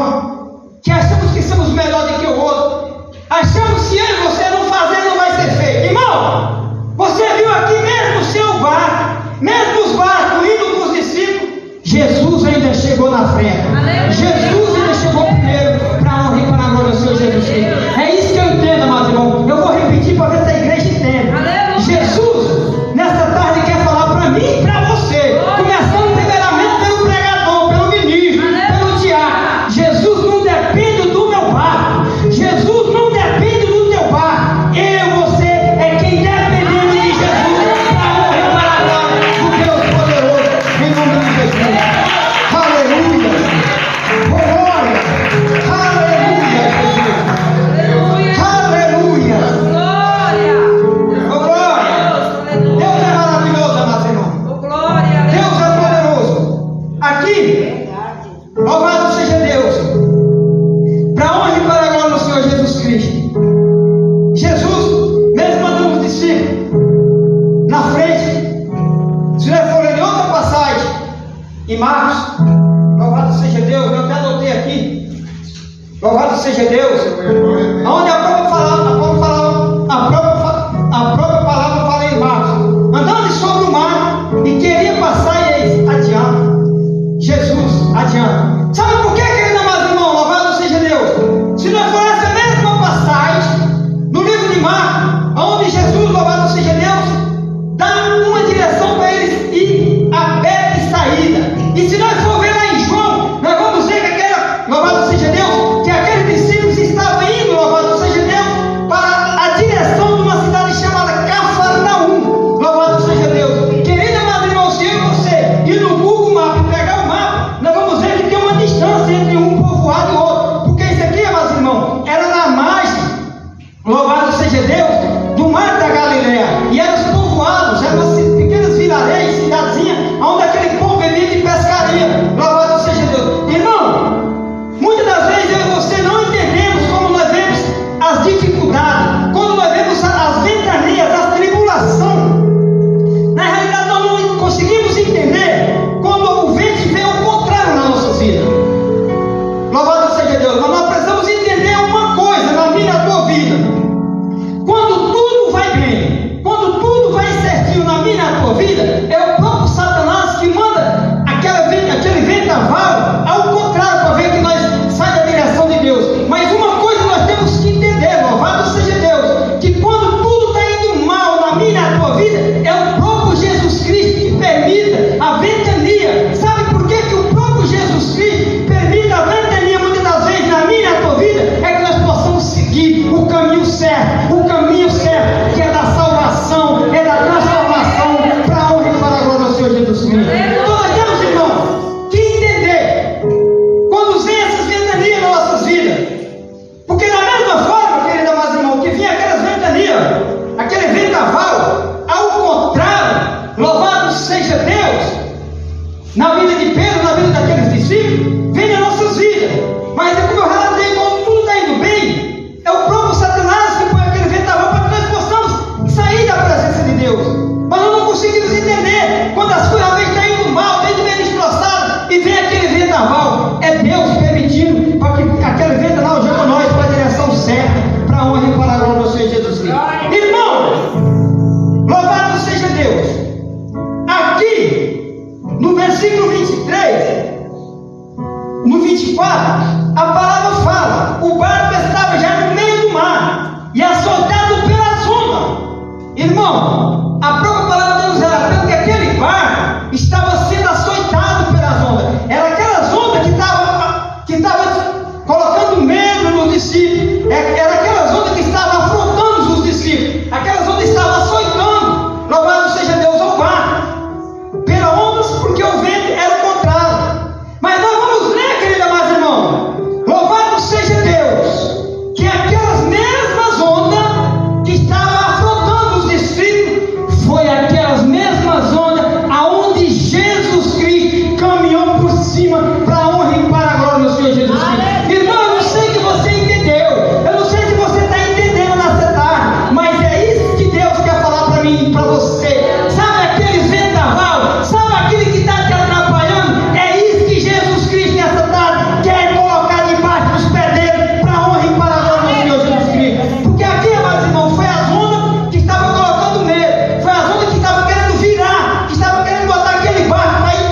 que achamos que somos melhor do que o outro, achamos que eu e você não fazer não vai ser feito. Irmão, você viu aqui mesmo o seu barco, mesmo os barcos indo com os discípulos, Jesus ainda chegou na frente. Jesus ainda chegou primeiro para a honra e para a glória do Senhor Jesus Cristo. É isso que eu entendo, meus irmãos. Eu vou repetir para ver se a igreja entende. Jesus, nessa tarde, quer falar para mim e para você, começando primeiramente pelo pregador, pelo ministro, pelo diácono. Jesus não depende do meu barco, Jesus não depende do teu barco. Eu, você, é quem dependendo de Jesus para a honra e para a glória do Deus poderoso, em nome de Jesus. Aleluia! Glória! Aleluia, Jesus! Aleluia! Oh, glória! Deus é maravilhoso, amados irmãos. Deus é poderoso. Aqui, louvado seja Deus, para a honra e para a glória do Senhor Jesus Cristo. Jesus, mesmo mandando os discípulos na frente, se nós forem em outra passagem, em Marcos, louvado seja Deus, eu até anotei aqui, louvado seja Deus, onde a própria palavra fala em Marcos, andando sobre o mar e queria passar e eles adiante. Jesus adiante. Sabe por quê, querido amado irmão? Louvado seja Deus. Se nós for essa mesma passagem no livro de Marcos, onde Jesus, louvado seja Deus, dá uma direção para eles ir a pé e saída. E se nós for ver lá em João, nós vamos ver que louvado seja Deus, que aqueles discípulos estavam indo, louvado seja Deus, para a direção de uma cidade chamada Cafarnaum. Louvado seja Deus. Querido amado irmão, se eu e você ir no Google Maps e pegar o mapa, nós vamos ver que tem uma distância entre um povoado e outro. Porque isso aqui, amados irmãos, era na margem, louvado seja Deus, do mar da Galileia. E eram os povoados, eram as pequenas vilarejos, cidadezinhas, onde aquele povo vivia de pescaria. Louvado seja Deus. Irmão, muitas das vezes eu e você não entendemos como nós vemos as dificuldades, quando nós vemos as ventanias, as tribulações. Na realidade, nós não conseguimos entender quando o vento vem ao contrário na nossa vida. Louvado seja Deus. Mas nós precisamos entender uma coisa na minha e na tua vida. Quando tudo vai bem, quando tudo inimigo vem nas nossas vidas. Mas é como eu relatei, quando tudo está indo bem, é o próprio Satanás que põe aquele vendaval para que nós possamos sair da presença de Deus. Mas nós não conseguimos entender quando as coisas estão indo mal, desde meio destroçado, e vem aquele vendaval. É Deus permitindo para que aquele vendaval joga nós para a direção certa, para a honra e para a glória do Senhor Jesus Cristo. Irmão, louvado seja Deus. Aqui, no versículo 23, no 24, a palavra fala: o barco estava já no meio do mar e açoitado pelas ondas. Irmão, a própria palavra de Deus relata que aquele barco estava sendo açoitado pelas ondas. Era aquelas ondas que estavam colocando medo nos discípulos. Era aquelas ondas que estavam afrontando os discípulos. Aquelas ondas estavam açoitando. Louvado seja Deus ao barco pelas ondas, porque o vento era o contrário. Mas nós vamos ler, querido amado irmão, louvado seja Deus, que aquelas mesmas ondas que estavam afrontando os discípulos, foi aquelas mesmas ondas aonde Jesus Cristo caminhou por cima para a honra e para a glória do Senhor Jesus Cristo. Irmão, eu não sei que você entendeu, eu não sei se você está entendendo nessa tarde, mas é isso que Deus quer falar para mim e para você. Sabe aquele vendaval? Sabe aquele que está te atrapalhando? É isso que Jesus Cristo nessa tarde quer colocar debaixo dos pés dele para a honra e para a glória do Senhor Jesus Cristo. Porque aqui, amados irmãos, foi as ondas que estavam colocando medo, foi as ondas que estavam querendo virar, que estavam querendo botar aquele barco para ir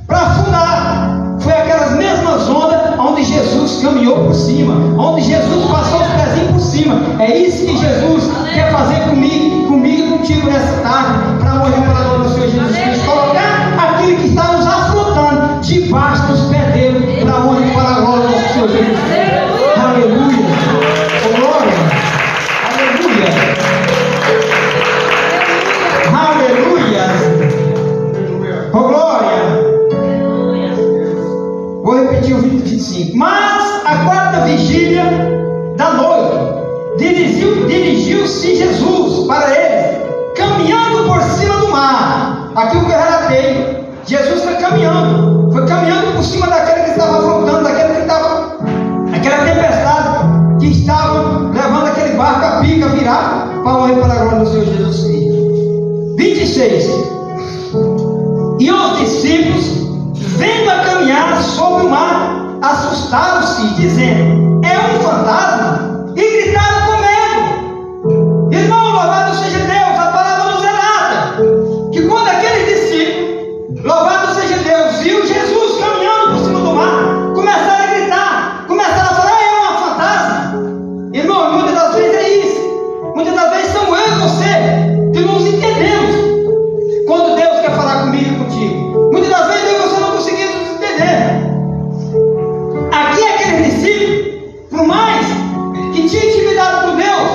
para afundar. Foi aquelas mesmas ondas onde Jesus caminhou por cima, onde Jesus passou os pezinhos por cima. É isso que Jesus quer fazer comigo e contigo nessa tarde, para a honra e para a glória do Senhor Jesus Cristo. Colocar aquele que está nos afrontando debaixo dos pés dele, para a honra e para a glória do Senhor Jesus Cristo. Aleluia! Oh, glória! Aleluia! Aleluia! Oh, glória! Vou repetir o 25. Mas a quarta vigília da noite, dirigiu-se Jesus para eles, caminhando por cima do mar. Aquilo que eu relatei, Jesus foi caminhando por cima daquele que estava afrontando, aquela tempestade que estava levando aquele barco a pica virar para a honra e para a glória do Senhor Jesus Cristo. 26. E os discípulos, vendo a caminhar sobre o mar, assustaram-se, dizendo: é um fantasma, e gritaram com medo. Irmão, louvado seja Deus, a palavra nos relata que quando aqueles discípulos, louvado seja Deus, viu Jesus caminhando por cima do mar, começaram a gritar, começaram a falar: é uma fantasma. Irmão, muitas das vezes é isso. Muitas das vezes são eu e você que não nos entendemos quando Deus quer falar comigo e contigo. Muitas das vezes eu e você não conseguimos entender. Aqui aquele discípulo, por mais que tinha intimidade com Deus,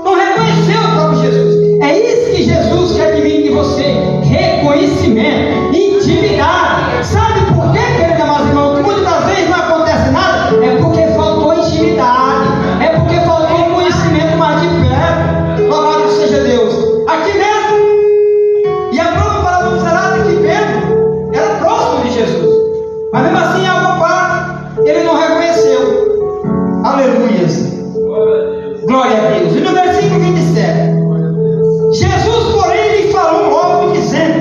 não reconheceu o próprio Jesus. É isso que Jesus quer de mim e de você: reconhecimento, intimidade. Sabe por quê, querido amado irmão, que muitas das vezes não acontece nada? É porque faltou intimidade, é porque faltou um conhecimento mais de perto. Louvado seja Deus. Aqui mesmo, e a própria palavra nos relata que Pedro era próximo de Jesus, mas mesmo assim, em alguma parte, ele não reconheceu. Aleluias. Glória a Deus. E no versículo 27, Jesus, porém, lhe falou logo, dizendo: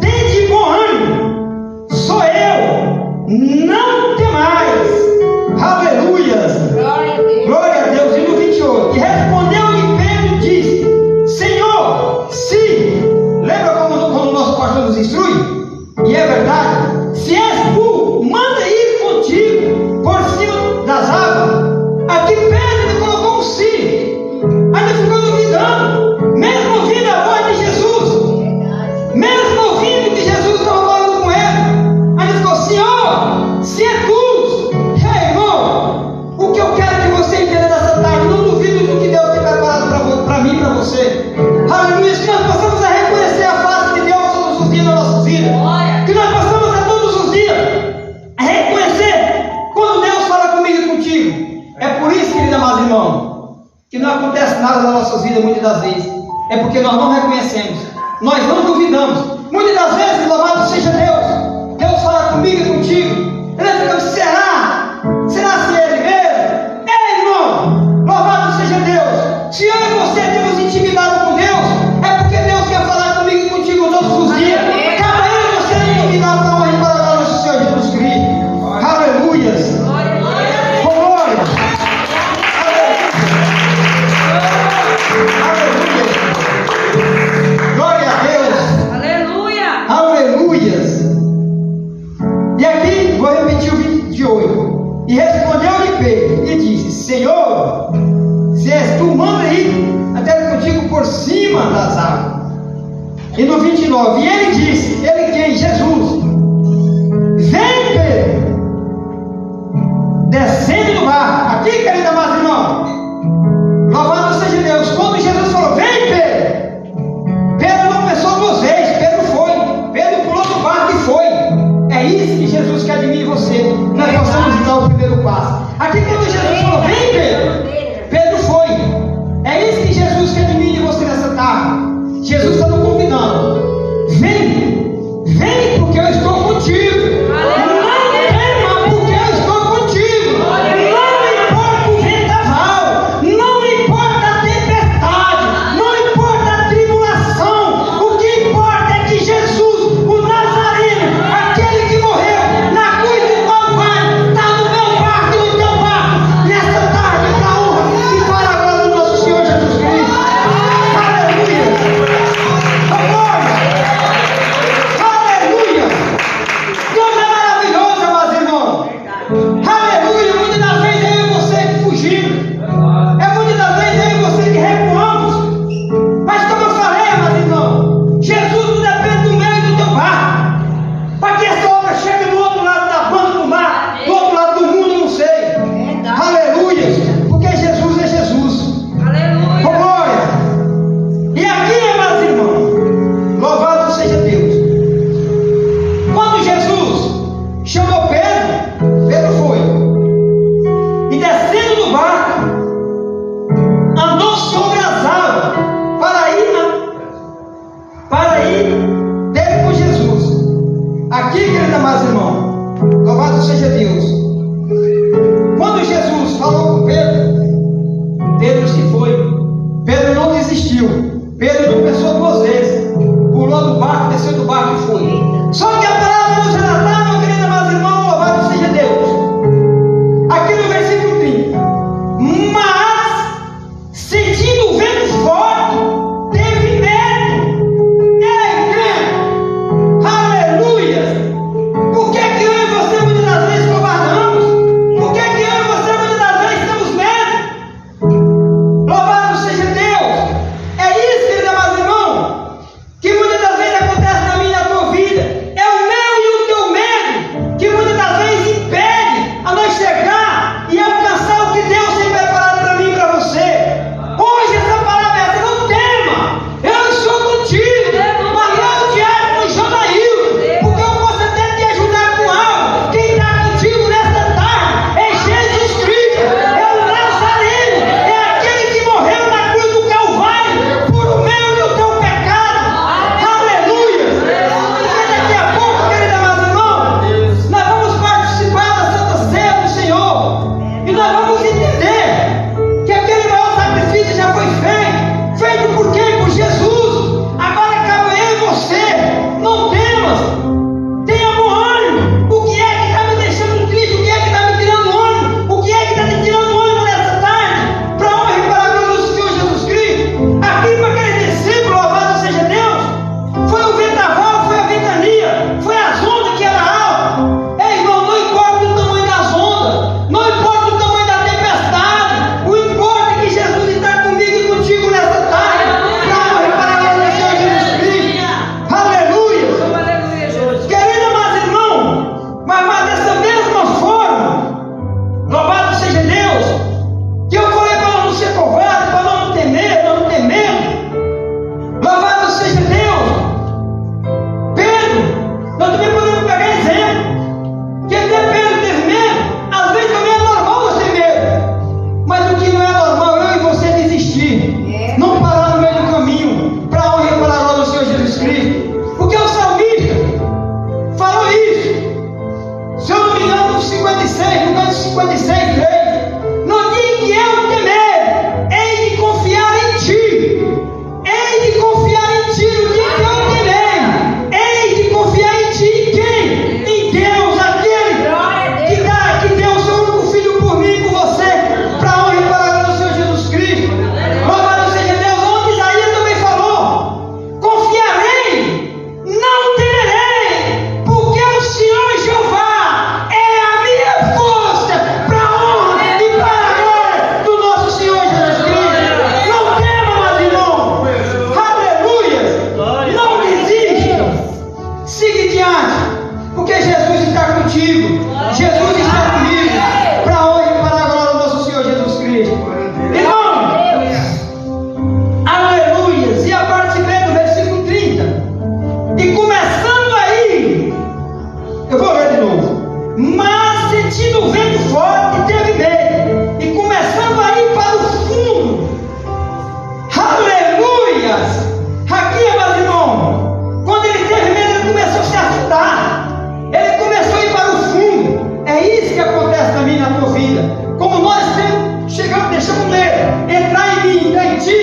tende bom ânimo, sou eu, não temais. Aleluias. Glória a Deus. E no 28, e respondeu-lhe Pedro, disse: Senhor, se, lembra quando o nosso pastor nos instrui? E é verdade, se és tu, manda ir contigo por cima das águas. Aqui Pedro colocou um si, ainda ficou duvidando, mesmo ouvindo a voz de Jesus, mesmo ouvindo que Jesus estava falando com ele, ainda ficou: Senhor, se é tu. Ei, irmão, o que eu quero que você entenda nessa tarde, não duvido do que Deus tem preparado para mim e para você. Aleluia, que nós possamos a reconhecer a face de Deus todos os dias na nossa vida, que nós possamos a todos os dias a reconhecer quando Deus fala comigo e contigo. É por isso, querido amado irmão, que não acontece nada na nossa vida muitas das vezes. É porque nós não reconhecemos, nós não duvidamos. Muitas das vezes, louvado seja Deus, Deus fala comigo e contigo. Ele fica, será? Será se ele mesmo? É, irmão, louvado seja Deus. Se eu e você temos intimidade com Deus, é porque Deus quer falar comigo e contigo todos os dias. Cada eu e você tem intimidade para honra e para a glória do Senhor Jesus Cristo. Aleluias. Glória. Aleluia. Glória a Deus. Aleluia. Aleluias. E aqui vou repetir o 28. E respondeu-lhe Pedro e disse: Senhor, se és tu, manda ir até contigo por cima das águas. E no 29, e ele disse, ele quem? Jesus. Vem, Pedro. Descendo do barco. Aqui, querida mais irmão. Louvado seja Deus. Quando Jesus falou, vem, Pedro. Pedro não pensou duas vezes. Pedro foi. Pedro pulou do barco e foi. É isso que Jesus quer de mim e você. Nós possamos dar o primeiro passo. Aqui quando Jesus falou, vem, Pedro. Pedro foi. É isso que Jesus quer de mim e de você nessa tarde. Jesus está nos convidando. Vem. Vem porque eu estou contigo. Não tema porque eu estou contigo. Não importa o vendaval. Não importa a tempestade. Não importa a tribulação. O que importa é que Jesus, o Nazareno, aquele que morreu na cruz do Calvário, está no meu barco e no teu barco, nessa tarde, para a honra e para a glória do nosso Senhor Jesus Cristo. Aleluia! Glória! Aleluia! Deus é maravilhoso, meus irmãos. Aleluia! Muitas das vezes eu e você que fugimos. É muitas das vezes eu e você que recuamos. Mas como eu falei, meus irmãos, Jesus não depende do meio do teu barco. Para que essa obra chegue do outro lado da banda do mar, do outro lado do mundo, não sei. Aleluia! Porque Jesus é Jesus. Aleluia. Glória! E aqui, meus irmãos, louvado seja Deus. Quando Jesus chamou Pedro, Pedro foi. E descendo do barco, andou sobre as águas para ir ter com Jesus. Aqui, querida mais irmão, louvado seja Deus. Quando Jesus falou com Pedro, Pedro se foi. Pedro não desistiu. Pedro não pensou duas vezes. Pulou do barco, desceu do barco e foi. Só que a palavra nos relata, meu querido, meus irmãos, louvado seja Deus. Aqui no versículo 30. Mas, sentindo o vento forte, teve medo. Ei, crente! Aleluia! Por que eu e você muitas das vezes covardamos? Por que eu e você muitas das vezes temos medo? Louvado seja Deus! É isso, querido, meus irmãos, que muitas das vezes acontece na minha e na tua vida. É o meu e o teu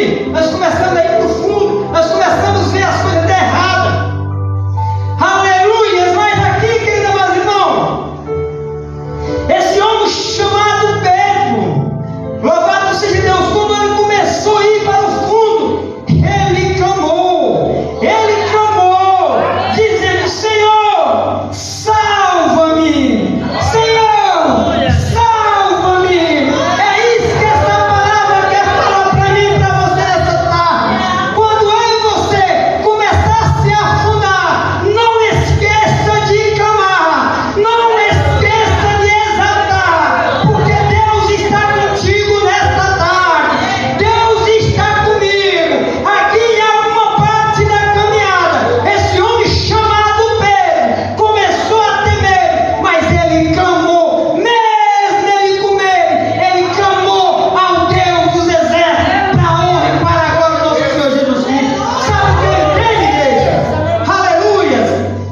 subir, nós começamos a ir para o fundo, nós começamos a ver as coisas até erradas. Aleluia! Mas aqui, querido amado irmão, esse homem chamado Pedro, louvado seja Deus, quando ele começou a ir para o fundo, ele clamou, dizendo: Senhor, salva-me, Senhor, salva-me. É isso que essa palavra quer falar para mim e para você nessa tarde. Quando eu e você começar a se afundar, não esqueça de clamar, não esqueça de exaltar, porque Deus está contigo nesta tarde, Deus está comigo. Aqui em alguma parte da caminhada, esse homem chamado Pedro começou a temer, mas ele clamou, mesmo ele com medo, ele clamou ao Deus dos exércitos, para a honra e para a glória do nosso Senhor Jesus Cristo. Sabe o que ele entende, igreja? Aleluia!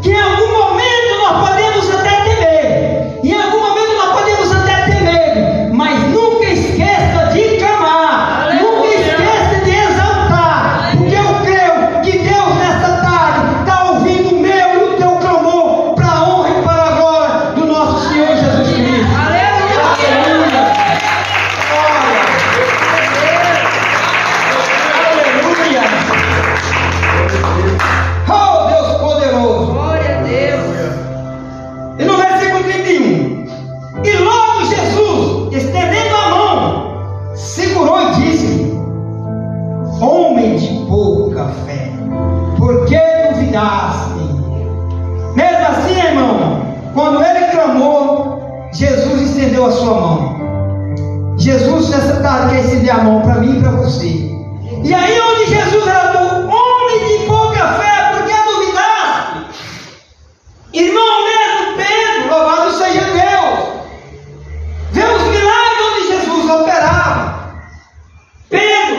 Que em algum momento nós podemos até temer, em algum momento nós podemos até ter medo, mas nunca esqueça de clamar, nunca esqueça de exaltar, porque eu creio que Deus nessa tarde está ouvindo o meu e o teu clamor, para a honra e para a glória do nosso Senhor Jesus Cristo. Aleluia! Oh, Deus poderoso! Glória a Deus. E no versículo 31, e logo Jesus, estendendo a mão, segurou e disse: Homem de pouca fé, por que duvidaste? Mesmo assim, irmão, quando ele clamou, Jesus estendeu a sua mão. Jesus nessa tarde quer estender a mão para mim e para você. E aí onde Jesus era do homem de pouca fé, por que duvidaste? Irmão, mesmo Pedro, louvado seja Deus, vê os milagres onde Jesus operava. Pedro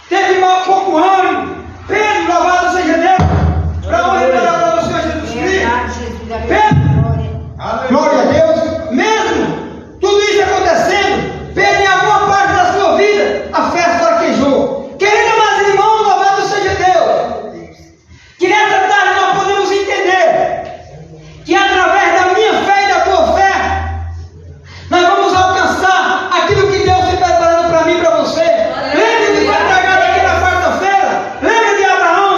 teve pouco ânimo. Pedro, louvado seja Deus, para honra e para a glória do Senhor Jesus Cristo. Pedro, glória a Deus, mesmo tudo isso acontecendo, Pedro, em alguma parte da sua vida, a fé fraquejou. Querido, mas irmão, louvado seja Deus, que nessa tarde nós podemos entender que através da minha fé e da tua fé, nós vamos alcançar aquilo que Deus tem preparado para mim e para você. Lembra de foi pregado aqui na quarta-feira? Lembra de Abraão?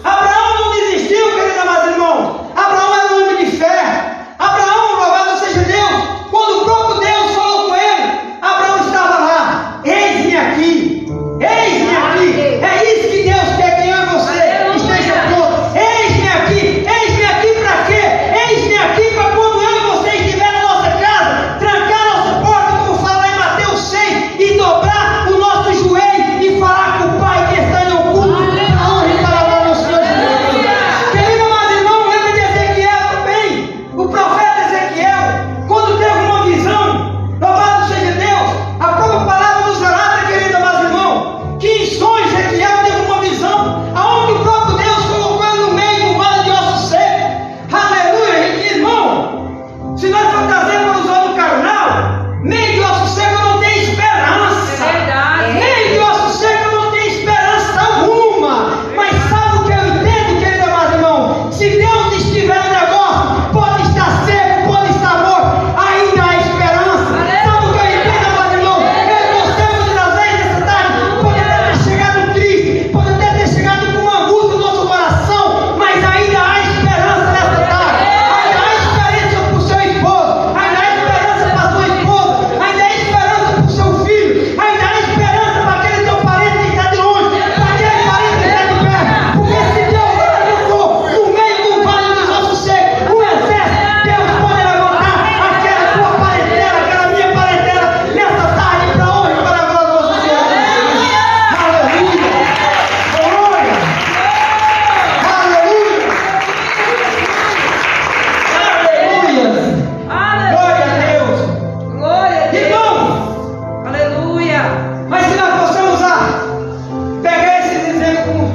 Abraão não desistiu, querido amado irmão. Abraão era um homem de fé. Abraão, louvado seja Deus, quando o próprio Deus falou com ele, Abraão estava lá: eis-me aqui, eis-me aqui. É isso que Deus quer que eu e você esteja pronto. Eis-me aqui para quê? Eis-me aqui para quando eu e você estiver na nossa casa, trancar nossa porta, como fala em Mateus 6, e dobrar o nosso joelho e falar com o Pai que está em oculto, para a honra e para a glória do Senhor Jesus. Querido amado irmão, lembra de Ezequiel também? O profeta Ezequiel, quando teve uma visão, louvado seja Deus, a própria palavra nos relata, querido amado irmão, que em sonhos Ezequiel teve uma visão, aonde o próprio Deus colocou ele no meio do vale de ossos secos. Aleluia, irmão. Se nós for trazer para os olhos carnal, meio de osso seco não tem esperança. É verdade. Meio de osso seco não tem esperança alguma. Mas sabe o que eu entendo, querido amado irmão? Se Deus estiver no negócio, pode estar seco, pode estar morto, ainda há esperança. Sabe o que eu entendo, amado irmão? Eu gostei muitas vezes dessa tarde. Pode até ter chegado triste, pode até ter chegado com uma angústia no nosso coração, mas ainda há esperança nessa tarde. Ainda há esperança para o seu esposo, ainda há esperança para a sua esposa, ainda há esperança para o seu filho, ainda há esperança para aquele teu parente que está de longe, para aquele parente que está de perto. Porque se Deus levantou no meio do vale dos ossos secos um exército, Deus pode levantar aquela tua parentela, aquela minha parentela, nessa tarde, para a honra e para a glória do nosso Senhor Jesus Cristo. Aleluia! Glória! Aleluia! Aleluia! Glória a Deus! Glória a Deus. Irmão, Aleluia. mas se nós possamos pegar esses exemplos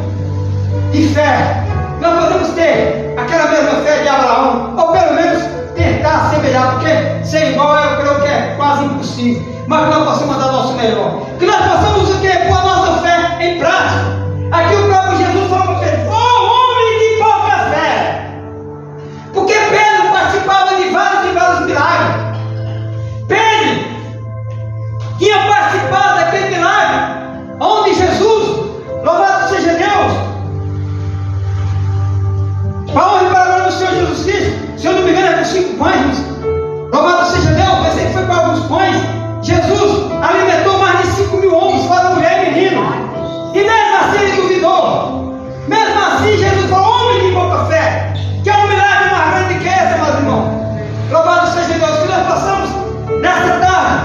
de fé, nós podemos ter aquela mesma fé de Abraão, ou pelo menos tentar assemelhar, porque ser igual eu creio que é quase impossível, mas que nós possamos dar nosso melhor, que nós possamos o quê? Pôr a nossa fé em ressuscitou. Mesmo assim, Jesus falou: homem de pouca fé, que é um milagre mais grande que esse, meus irmãos. Louvado seja Deus, que nós possamos nesta tarde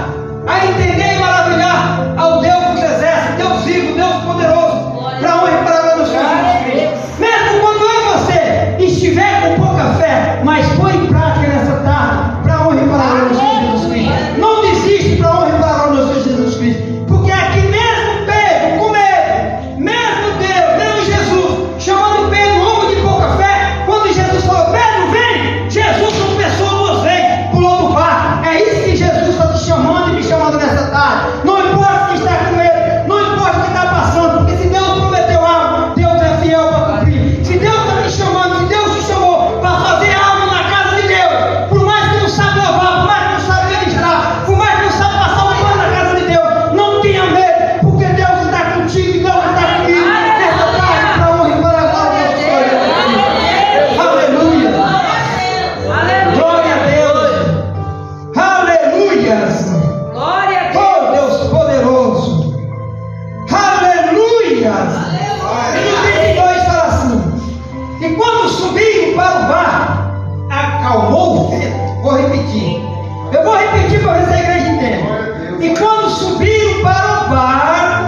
a entender e maravilhar ao Deus dos exércitos, Deus vivo, Deus poderoso, para a honra e para a glória do Senhor Jesus Cristo. Mesmo quando eu e você estiver com pouca fé, mas põe em prática nessa tarde, para a honra e para a glória do Senhor Jesus Cristo. Não desiste para a honra e para a glória do Senhor Jesus Cristo, porque aqui mesmo Pedro, com ele, mesmo Deus, mesmo Jesus, chamando Pedro homem de pouca fé, quando Jesus falou: Pedro, vem, Jesus tropeçou 2 vezes, pulou do barco. É isso que Jesus está te chamando e me chamando nessa tarde. Não importa o que está com ele, não importa o que está passando, porque se Deus prometeu algo, Deus é fiel para cumprir. Se Deus está te chamando, se Deus te chamou para fazer algo na casa de Deus, por mais que não sabe louvar, por mais que não sabe ministrar, por mais que não sabe passar um pano na casa de Deus, não tenha medo, porque Deus está contigo e Deus está comigo nessa tarde, para a honra e para a glória do Senhor Jesus Cristo. Aleluia. Glória a Deus. Aleluias. Glória a Deus. Oh, Deus poderoso. Aleluias. E no 32 fala assim: e quando subiram para o barco, acalmou o vento. Vou repetir. Eu vou repetir para ver se a igreja entende. E quando subiram para o barco,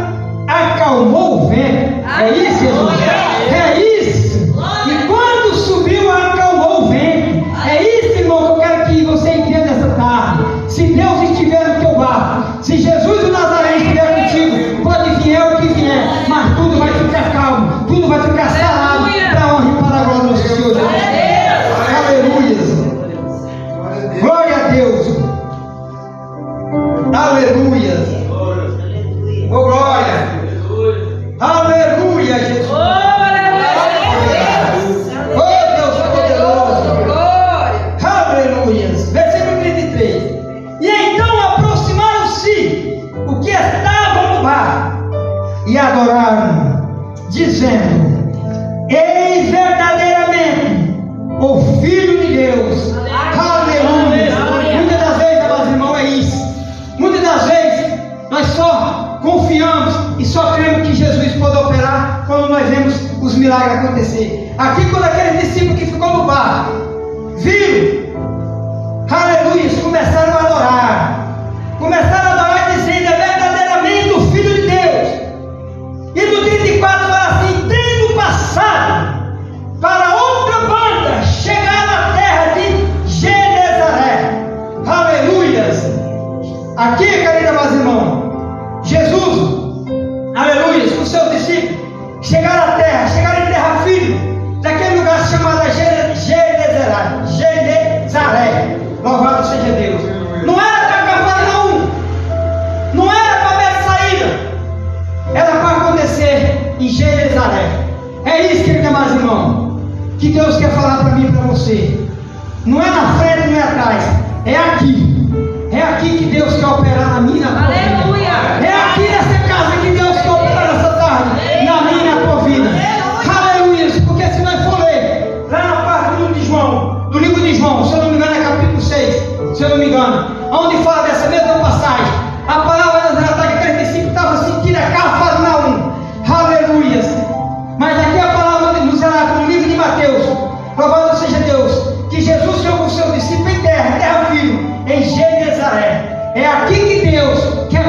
acalmou o vento. É isso, Jesus? É isso. E quando subiu, acalmou o vento. É isso, irmão, que eu quero que você entenda essa tarde. Se Deus estiver no teu barco, se Jesus o Nazaré estiver contigo, pode vier o que vier, mas tudo vai ficar calmo, tudo vai ficar sarado, para a honra e para a glória do Senhor Jesus. Aleluia. Glória a Deus. Aleluia. Oh, glória. Aleluia, Jesus. Oh, Deus poderoso. Aleluia. Versículo 33. E então aproximaram-se o que estavam no barco e adoraram, dizendo: eis verdadeiramente o Filho de Deus. Aleluia. Muitas das vezes, amados irmãos, é isso. Muitas das vezes nós só confiamos e só cremos que Jesus pode operar quando nós vemos os milagres acontecer. Aqui, quando aquele discípulo que ficou no barco viram, aleluia, começaram a adorar. Começaram a adorar dizendo: é verdadeiramente o Filho de Deus. E no 34 fala assim: tendo passado para outra banda, chegaram à terra de Genezaré. Aleluias. Aqui, querido amados irmãos, Jesus, aleluia, com seus discípulos, chegaram à terra, chegaram em terra firme, daquele lugar chamado Genezaré. Louvado seja Deus. Não era para Cafarnaum, não era para Betsaída, era para acontecer em Genezaré. É isso, querido amados irmãos, que Deus quer falar para mim e para você. Não é na frente, não é atrás, é aqui. É aqui que Deus quer operar na minha e na tua vida. É aqui nessa casa que Deus quer operar nessa tarde, na minha e na tua vida. Aleluia. Porque se nós for ler lá na parte do livro de João, se eu não me engano é capítulo 6, se eu não me engano, onde fala dessa mesma passagem, a palavra das ataques que aquele discípulo estava sentindo é Cafarnaum. Aleluia. Mas aqui a palavra nos relata no livro de Mateus, louvado seja Deus, que Jesus chegou com seus discípulos em terra firme, em Genezaré. É aqui que Deus quer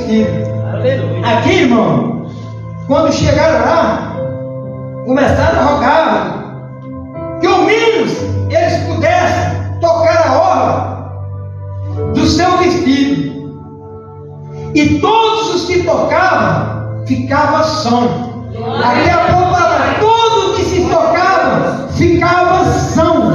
vestido. Aqui, irmão, quando chegaram lá, começaram a rogar que ao menos eles pudessem tocar a orla do seu vestido. E todos os que tocavam ficavam são. Aqui a palavra, todo que se tocava ficava são.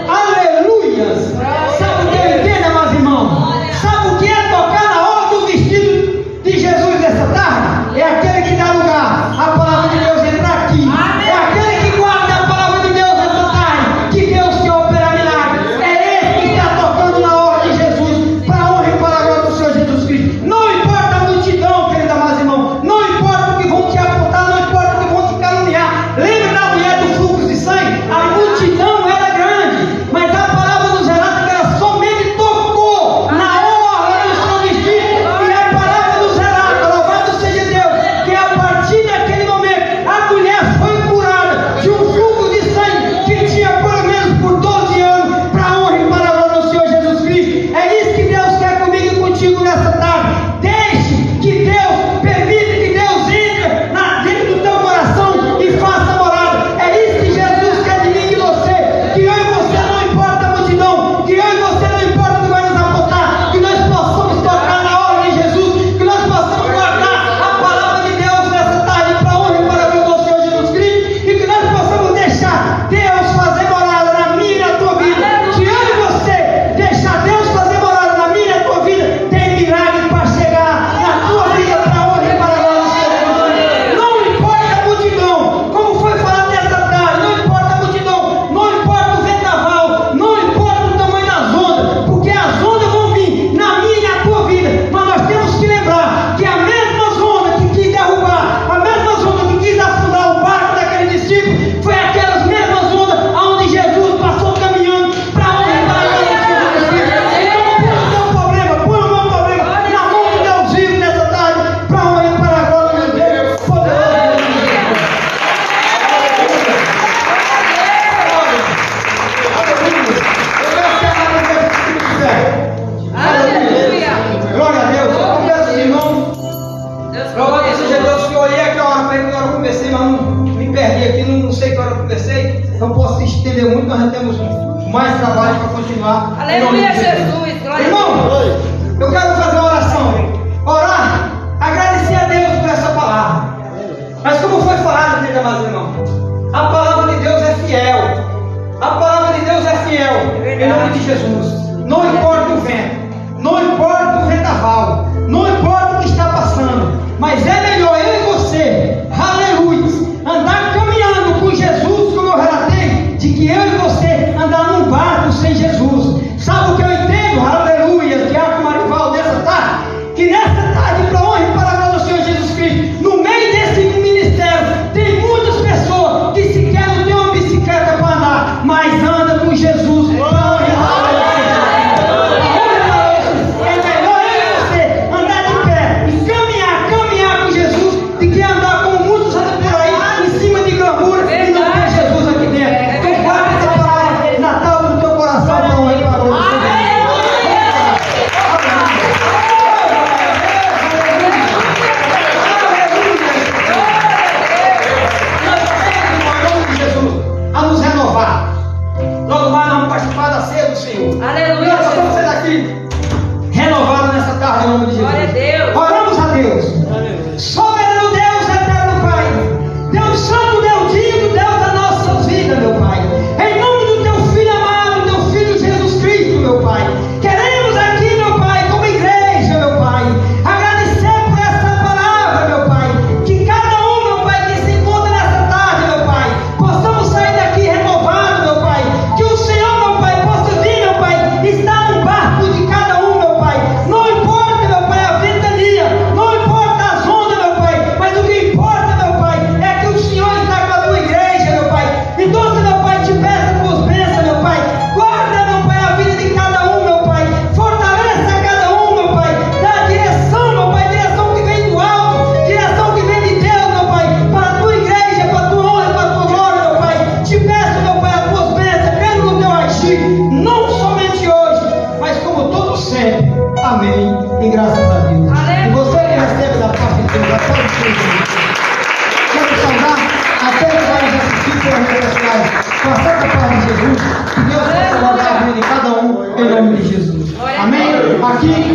Aleluias! Sabe o que eu entendo, meus irmãos? Sabe o que é tocar na orla do vestido de Jesus nessa tarde? É aquele que dá lugar à palavra de Deus entrar aqui. É aquele que guarda a palavra de Deus nessa tarde, que Deus quer operar milagres. É esse que está tocando na orla de Jesus, para a honra e para a glória do Senhor Jesus Cristo. Não importa a multidão, querido amado irmão, não importa o que vão te apontar, não importa o que vão te caluniar. Lembra da mulher do fluxo de sangue? A multidão era grande, mas a palavra nos relata que ela somente tocou na orla do seu vestido. E a palavra nos relata, louvado seja Deus, que a partir daquele momento a mulher foi curada de um fluxo de sangue que tinha pelo menos por 12 anos, para a honra e para a glória do Senhor Jesus Cristo. É isso que Deus quer comigo e contigo nessa tarde. Deixe que Deus, permita que Deus entre dentro do teu coração e faça morada. É isso que Jesus quer de mim e de você. Que eu e você não importa a multidão, que eu e você não importa o que vai nos apontar, que nós possamos tocar na hora de Jesus, que nós possamos guardar a palavra de Deus nessa tarde para a honra e para a glória do Senhor Jesus Cristo, e que nós possamos deixar Deus fazer morada na minha e na tua vida. Que eu e você deixar Deus fazer morada na minha e na tua vida, tem milagre para chegar na tua vida para a honra e para a glória do Senhor Jesus. Não importa a multidão, como foi falado nessa tarde, não importa a multidão, não importa o vendaval, não importa o tamanho das ondas, porque as ondas vão vir na minha e na tua vida, mas nós temos que lembrar que a mesma onda que quis derrubar, a mesma onda que quis afundar o barco daquele discípulo, foi aquelas mesmas ondas onde Jesus passou caminhando para a honra e para a glória do Senhor Jesus Cristo. Então põe o meu problema na mão de Deus vivo nessa tarde, para a honra e para a glória do Deus poderoso. Glória a Deus. Eu confesso, irmão. Louvado seja Deus, que eu olhei aqui a hora para que hora eu comecei, mas não me perdi aqui, não sei que hora eu comecei. Não posso estender muito, nós já temos mais trabalho para continuar. Aleluia, Jesus. Glória a Irmão, eu quero fazer uma oração. Orar, agradecer a Deus por essa palavra. Mas como foi falado, querido amado irmão, a palavra de Deus é fiel. A palavra de Deus é fiel. Em nome de Jesus. Não importa o vento, não importa o vendaval, não importa o que está passando, mas é melhor eu e você, aleluia, andar caminhando com Jesus, como eu relatei, de que eu e você andar num barco sem Jesus. Sabe o que eu entendo? Aleluia, que há pode ser. Quero saudar até que vai nos assistir pelas redes sociais. Com a santa paz de Jesus, que Deus possa guardar a vida de cada um, em nome de Jesus. Amém? Aqui.